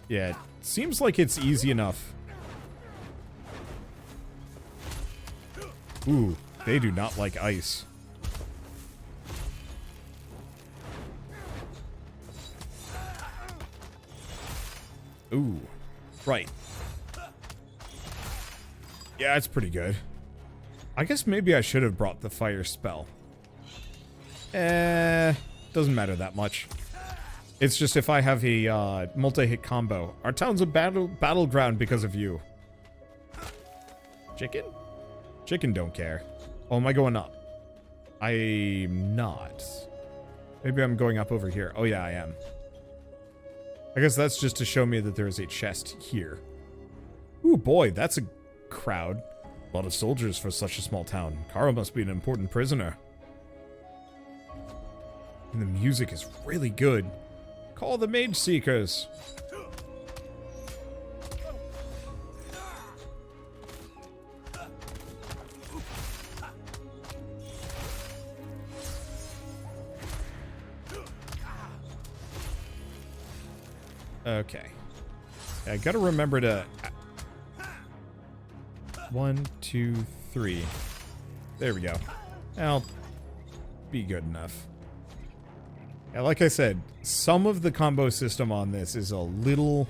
Yeah, it seems like it's easy enough. Ooh, they do not like ice. Ooh, right. Yeah, it's pretty good. I guess maybe I should have brought the fire spell. Doesn't matter that much. It's just if I have a multi-hit combo. Our town's a battleground because of you. Chicken? Chicken don't care. Oh, am I going up? I'm not. Maybe I'm going up over here. Oh, yeah, I am. I guess that's just to show me that there is a chest here. Ooh, boy, that's a crowd. A lot of soldiers for such a small town. Kara must be an important prisoner. And the music is really good. Call the Mageseekers. Okay. I gotta remember to... 1, 2, 3. There we go. I'll be good enough. Yeah, like I said, some of the combo system on this is a little...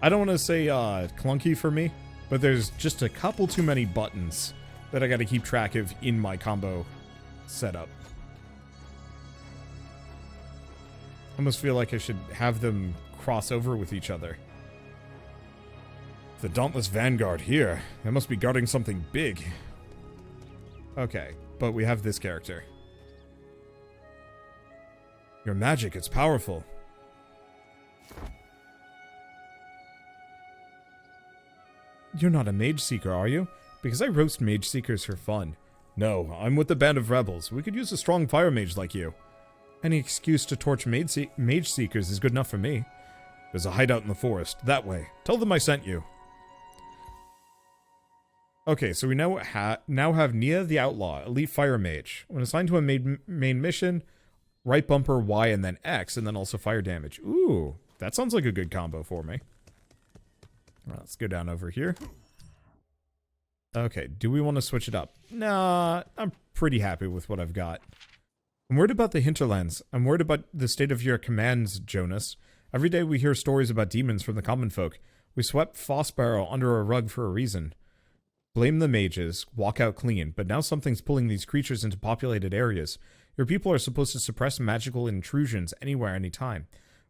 I don't want to say clunky for me, but there's just a couple too many buttons that I gotta keep track of in my combo setup. I almost feel like I should have them cross over with each other. The Dauntless Vanguard here. They must be guarding something big. Okay, but we have this character. Your magic, it's powerful. You're not a Mageseeker, are you? Because I roast Mageseekers for fun. No, I'm with the band of rebels. We could use a strong fire mage like you. Any excuse to torch Mageseekers is good enough for me. There's a hideout in the forest. That way. Tell them I sent you. Okay, so we now have Nia the Outlaw, Elite Fire Mage. When assigned to a main mission, right bumper, Y, and then X, and then also fire damage. Ooh, that sounds like a good combo for me. All right, let's go down over here. Okay, do we want to switch it up? Nah, I'm pretty happy with what I've got. I'm worried about the hinterlands. I'm worried about the state of your commands, Jonas. Every day we hear stories about demons from the common folk. We swept Fossbarrow under a rug for a reason. Blame the mages, walk out clean, but now something's pulling these creatures into populated areas. Your people are supposed to suppress magical intrusions anywhere, anytime.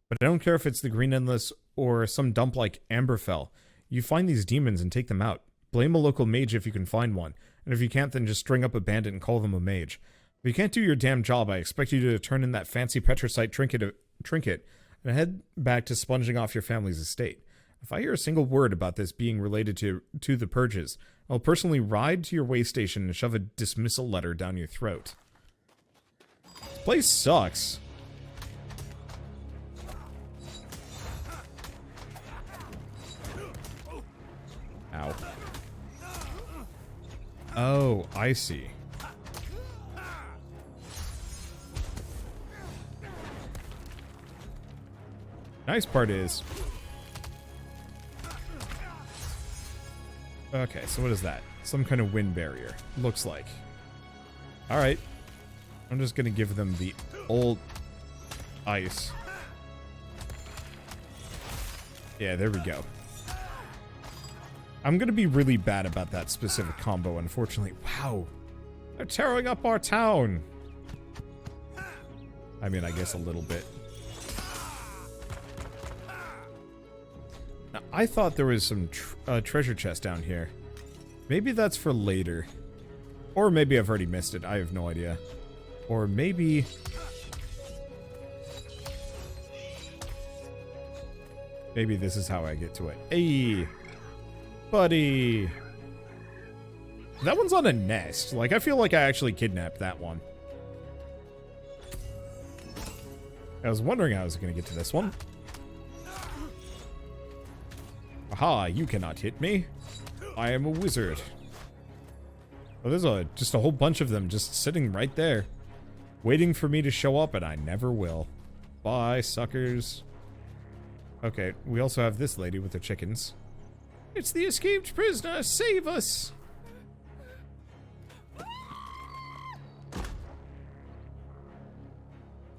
But I don't care if it's the Green Endless or some dump like Amberfell. You find these demons and take them out. Blame a local mage if you can find one, and if you can't, then just string up a bandit and call them a mage. If you can't do your damn job, I expect you to turn in that fancy Petricite trinket and head back to sponging off your family's estate. If I hear a single word about this being related to the purges, I'll personally ride to your way station and shove a dismissal letter down your throat. This place sucks. Ow. Oh, I see. Nice part is... Okay, so what is that? Some kind of wind barrier. Looks like. Alright. I'm just gonna give them the old ice. Yeah, there we go. I'm gonna be really bad about that specific combo, unfortunately. Wow. They're tearing up our town. I mean, I guess a little bit. Now, I thought there was some treasure chest down here. Maybe that's for later. Or maybe I've already missed it. I have no idea. Or maybe... Maybe this is how I get to it. Hey! Buddy! That one's on a nest. Like, I feel like I actually kidnapped that one. I was wondering how I was going to get to this one. Aha, you cannot hit me. I am a wizard. Oh, there's just a whole bunch of them just sitting right there. Waiting for me to show up, and I never will. Bye, suckers. Okay, we also have this lady with her chickens. It's the escaped prisoner! Save us!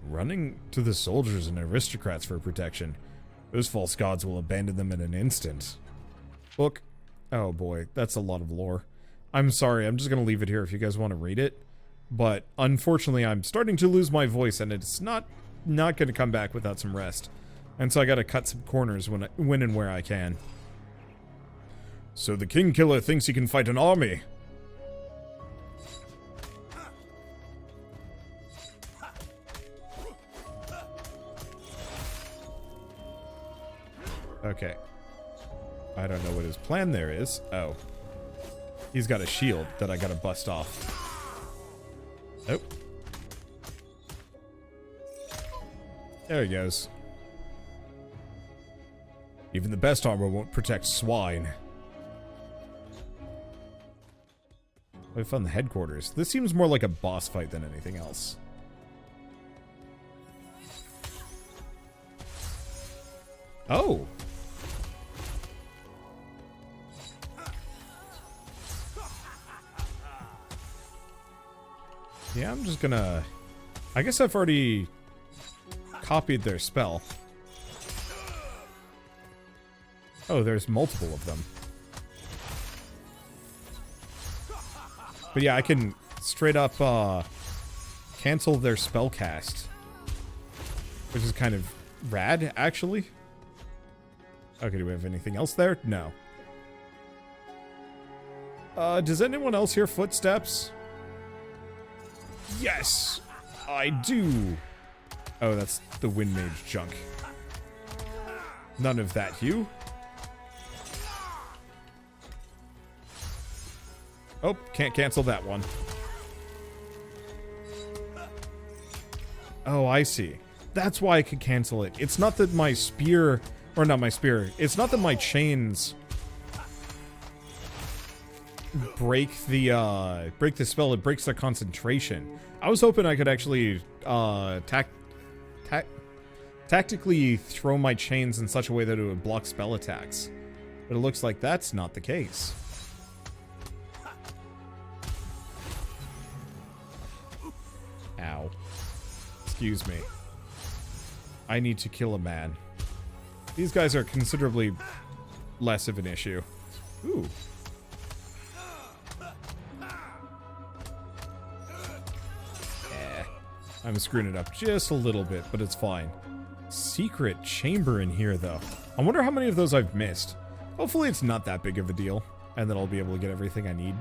Running to the soldiers and aristocrats for protection. Those false gods will abandon them in an instant. Book. Oh boy, that's a lot of lore. I'm sorry, I'm just gonna leave it here if you guys want to read it. But unfortunately, I'm starting to lose my voice, and it's not gonna come back without some rest. And so I gotta cut some corners when and where I can. So the King Killer thinks he can fight an army. Okay. I don't know what his plan there is. Oh. He's got a shield that I gotta bust off. Oh. There he goes. Even the best armor won't protect swine. I found the headquarters. This seems more like a boss fight than anything else. Oh! Yeah, I'm just gonna... I guess I've already copied their spell. Oh, there's multiple of them. But yeah, I can straight up cancel their spell cast. Which is kind of rad, actually. Okay, do we have anything else there? No. Does anyone else hear footsteps? Yes! I do! Oh, that's the Wind Mage junk. None of that, Hugh. Oh, can't cancel that one. Oh, I see. That's why I could cancel it. It's not that my spear... Or not my spear. It's not that my chains... break the spell. It breaks the concentration. I was hoping I could actually tactically throw my chains in such a way that it would block spell attacks. But it looks like that's not the case. Ow. Excuse me. I need to kill a man. These guys are considerably less of an issue. Ooh. I'm screwing it up just a little bit, but it's fine. Secret chamber in here, though. I wonder how many of those I've missed. Hopefully it's not that big of a deal, and then I'll be able to get everything I need.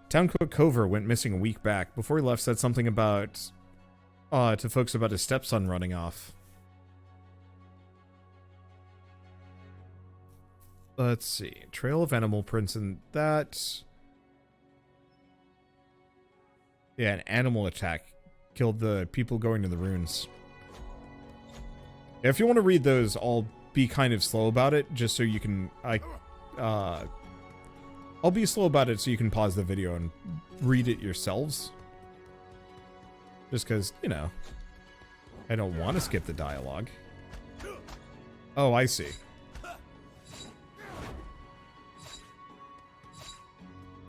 Town Cook Cover went missing a week back. Before he left, said something about... to folks about his stepson running off. Let's see. Trail of animal prints and that... Yeah, an animal attack killed the people going to the ruins. If you want to read those, I'll be kind of slow about it, just so you can... I'll be slow about it so you can pause the video and read it yourselves. Just because, you know, I don't want to skip the dialogue. Oh, I see.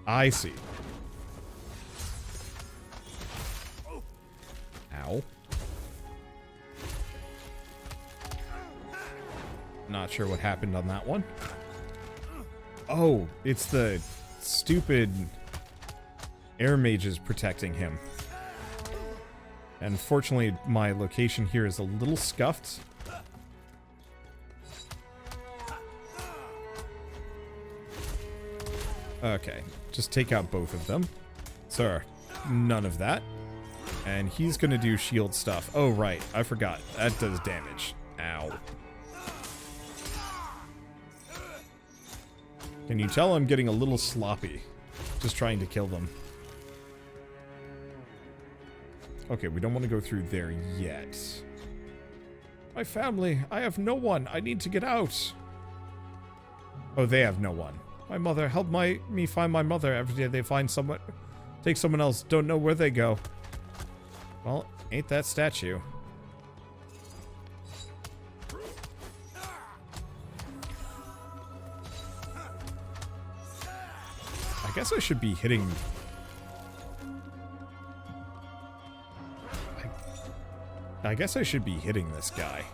I see. Ow. Not sure what happened on that one. Oh, it's the stupid air mages protecting him. And fortunately, my location here is a little scuffed. Okay, just take out both of them. Sir, none of that. And he's gonna do shield stuff. Oh, right. I forgot. That does damage. Ow. Can you tell I'm getting a little sloppy? Just trying to kill them. Okay, we don't want to go through there yet. My family. I have no one. I need to get out. Oh, they have no one. My mother. Help me find my mother. Every day they find someone. Take someone else. Don't know where they go. Well, ain't that statue. I guess I should be hitting... I guess I should be hitting this guy.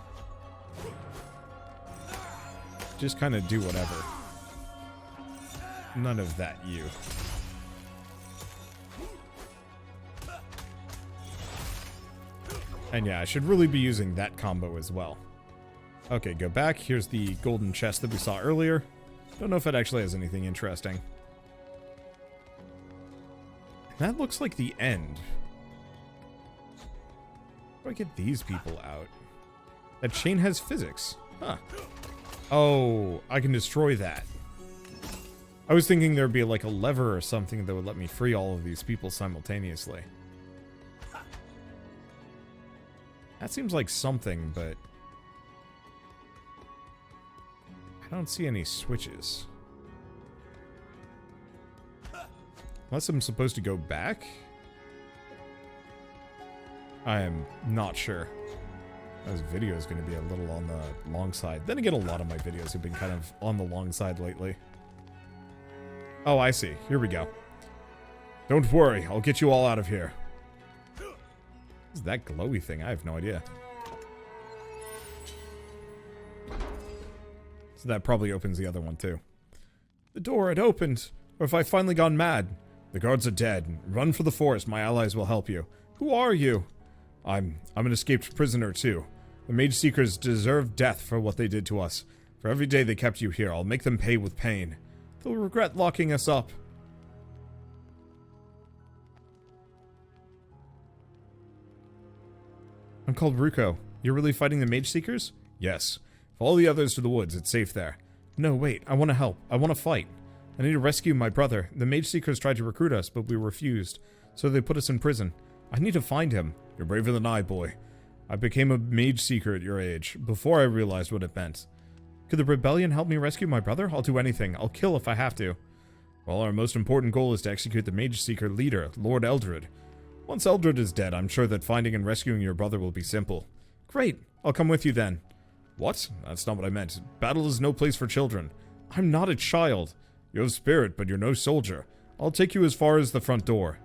Just kind of do whatever. None of that, you. And yeah, I should really be using that combo as well. Okay, go back. Here's the golden chest that we saw earlier. Don't know if it actually has anything interesting. That looks like the end. How do I get these people out? That chain has physics. Huh. Oh, I can destroy that. I was thinking there'd be like a lever or something that would let me free all of these people simultaneously. That seems like something, but I don't see any switches. Unless I'm supposed to go back? I am not sure. This video is going to be a little on the long side. Then again, a lot of my videos have been kind of on the long side lately. Oh, I see. Here we go. Don't worry, I'll get you all out of here. What is that glowy thing? I have no idea. So that probably opens the other one too. The door, it opened. Or have I finally gone mad? The guards are dead. Run for the forest. My allies will help you. Who are you? I'm an escaped prisoner too. The Mageseekers deserve death for what they did to us. For every day they kept you here, I'll make them pay with pain. They'll regret locking us up. I'm called Ruko. You're really fighting the Mageseekers? Yes. Follow the others to the woods. It's safe there. No, wait. I want to help. I want to fight. I need to rescue my brother. The Mageseekers tried to recruit us, but we refused. So they put us in prison. I need to find him. You're braver than I, boy. I became a Mageseeker at your age, before I realized what it meant. Could the rebellion help me rescue my brother? I'll do anything. I'll kill if I have to. Well, our most important goal is to execute the Mageseeker leader, Lord Eldred. Once Eldred is dead, I'm sure that finding and rescuing your brother will be simple. Great. I'll come with you then. What? That's not what I meant. Battle is no place for children. I'm not a child. You have spirit, but you're no soldier. I'll take you as far as the front door.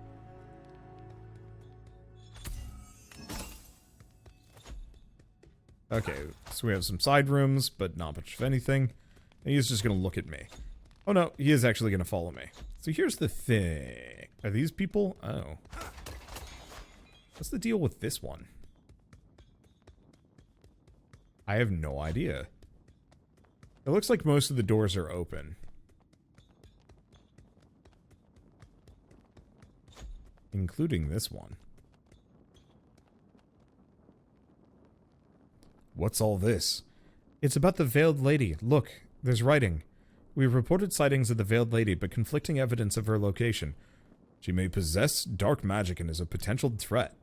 Okay, so we have some side rooms, but not much of anything. And he's just going to look at me. Oh no, he is actually going to follow me. So here's the thing. Are these people? Oh. What's the deal with this one? I have no idea. It looks like most of the doors are open. Including this one. What's all this? It's about the Veiled Lady. Look, there's writing. We've reported sightings of the Veiled Lady, but conflicting evidence of her location. She may possess dark magic and is a potential threat.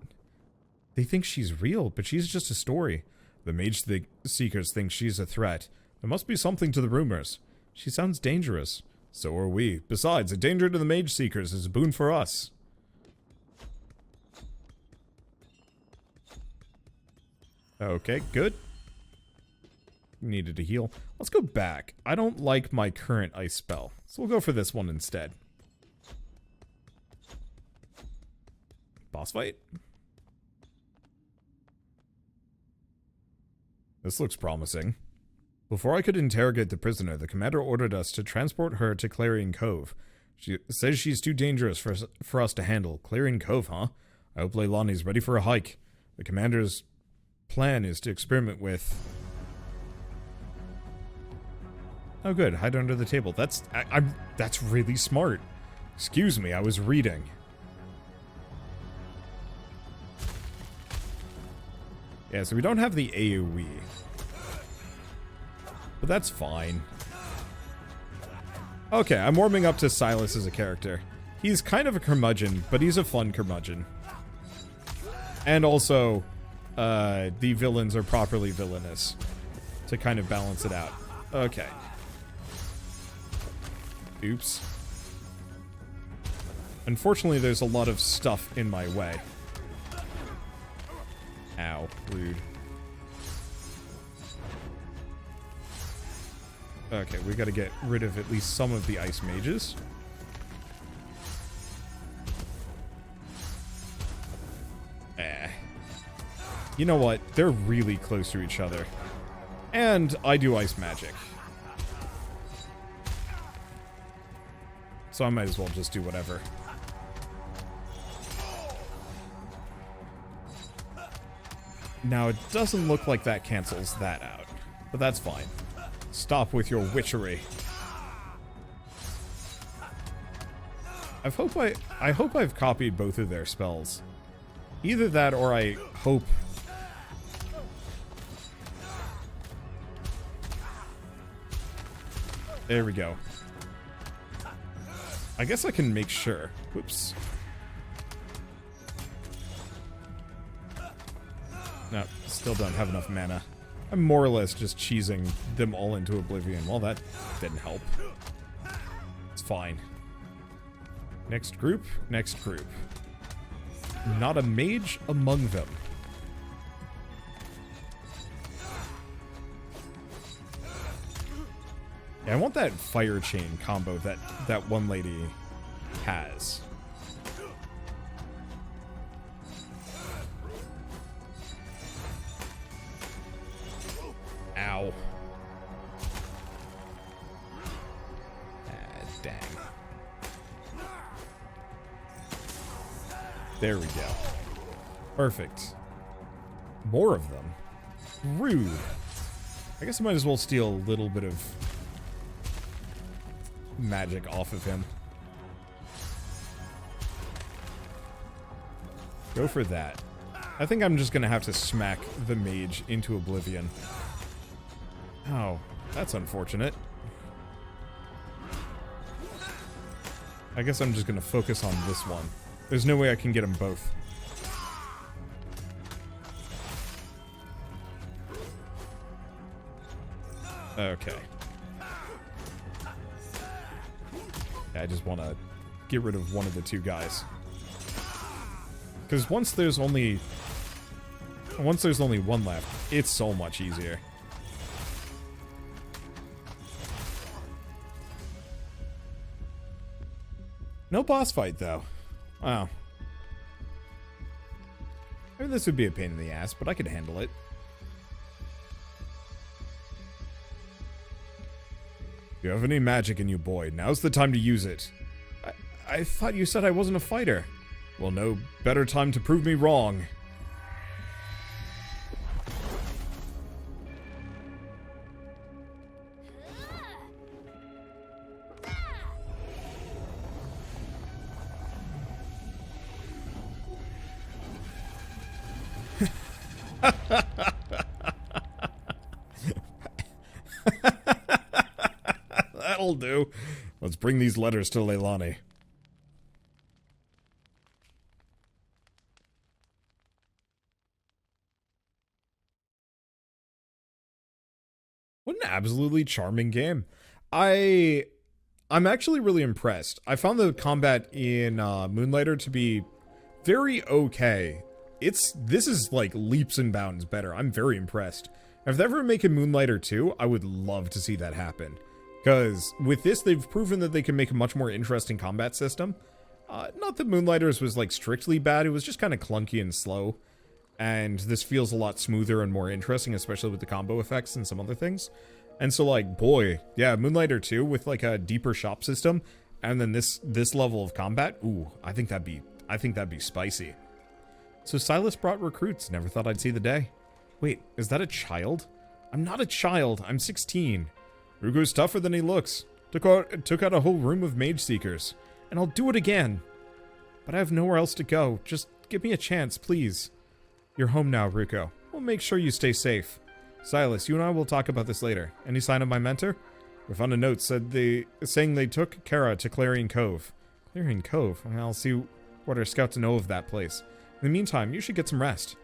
They think she's real, but she's just a story. The Mageseekers think she's a threat. There must be something to the rumors. She sounds dangerous. So are we. Besides, a danger to the Mageseekers is a boon for us. Okay, good. Needed to heal. Let's go back. I don't like my current ice spell, so we'll go for this one instead. Boss fight? This looks promising. Before I could interrogate the prisoner, the commander ordered us to transport her to Clarion Cove. She says she's too dangerous for us to handle. Clarion Cove, huh? I hope Leilani's ready for a hike. The commander's plan is to experiment with... Oh good, hide under the table. That's really smart. Excuse me, I was reading. Yeah, so we don't have the AoE. But that's fine. Okay, I'm warming up to Sylas as a character. He's kind of a curmudgeon, but he's a fun curmudgeon. And also, the villains are properly villainous to kind of balance it out. Okay. Oops. Unfortunately, there's a lot of stuff in my way. Ow, rude. Okay, we gotta get rid of at least some of the ice mages. You know what? They're really close to each other. And I do ice magic. So I might as well just do whatever. Now, it doesn't look like that cancels that out. But that's fine. Stop with your witchery. I hope I've copied both of their spells. Either that or I hope... There we go. I guess I can make sure. Whoops. No, still don't have enough mana. I'm more or less just cheesing them all into oblivion. Well, that didn't help. It's fine. Next group, next group. Not a mage among them. Yeah, I want that fire chain combo that one lady has. Ow. Ah, dang. There we go. Perfect. More of them. Rude. I guess I might as well steal a little bit of magic off of him. Go for that. I think I'm just gonna have to smack the mage into oblivion. Oh, that's unfortunate. I guess I'm just gonna focus on this one. There's no way I can get them both. Okay. I just want to get rid of one of the two guys. Because once there's only one left, it's so much easier. No boss fight, though. Wow. Maybe this would be a pain in the ass, but I could handle it. You have any magic in you, boy. Now's the time to use it. I thought you said I wasn't a fighter. Well, no better time to prove me wrong. That'll do. Let's bring these letters to Leilani. What an absolutely charming game. I'm actually really impressed. I found the combat in Moonlighter to be very okay. This is like leaps and bounds better. I'm very impressed. If they ever make a Moonlighter 2, I would love to see that happen. Because with this, they've proven that they can make a much more interesting combat system. Not that Moonlighters was like strictly bad, it was just kind of clunky and slow. And this feels a lot smoother and more interesting, especially with the combo effects and some other things. And so like, boy, yeah, Moonlighter 2 with like a deeper shop system, and then this level of combat, ooh, I think that'd be spicy. So Sylas brought recruits, never thought I'd see the day. Wait, is that a child? I'm not a child, I'm 16. Rugo's tougher than he looks. Took out a whole room of Mageseekers, and I'll do it again. But I have nowhere else to go. Just give me a chance, please. You're home now, Ruko. We'll make sure you stay safe. Sylas, you and I will talk about this later. Any sign of my mentor? We found a note saying they took Kara to Clarion Cove. Clarion Cove? I'll see what our scouts know of that place. In the meantime, you should get some rest.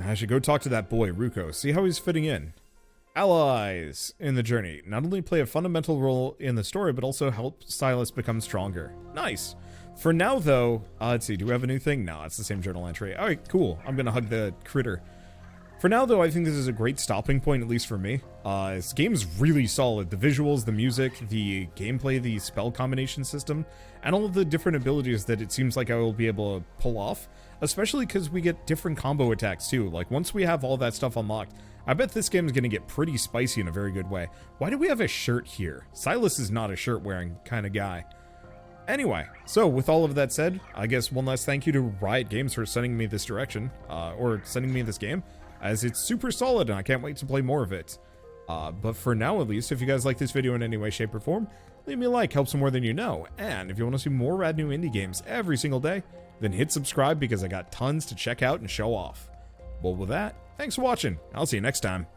I should go talk to that boy, Ruko, see how he's fitting in. Allies in the journey not only play a fundamental role in the story, but also help Sylas become stronger. Nice. For now, though, let's see, do we have a new thing? No, it's the same journal entry. Alright, cool. I'm gonna hug the critter. For now, though, I think this is a great stopping point, at least for me. This game's really solid. The visuals, the music, the gameplay, the spell combination system, and all of the different abilities that it seems like I will be able to pull off. Especially because we get different combo attacks, too. Like, once we have all that stuff unlocked, I bet this game is going to get pretty spicy in a very good way. Why do we have a shirt here? Sylas is not a shirt-wearing kind of guy. Anyway, so with all of that said, I guess one last thank you to Riot Games for sending me this direction, or sending me this game, as it's super solid and I can't wait to play more of it. But for now, at least, if you guys like this video in any way, shape, or form, leave me a like, helps more than you know. And if you want to see more rad new indie games every single day, then hit subscribe because I got tons to check out and show off. Well, with that, thanks for watching. I'll see you next time.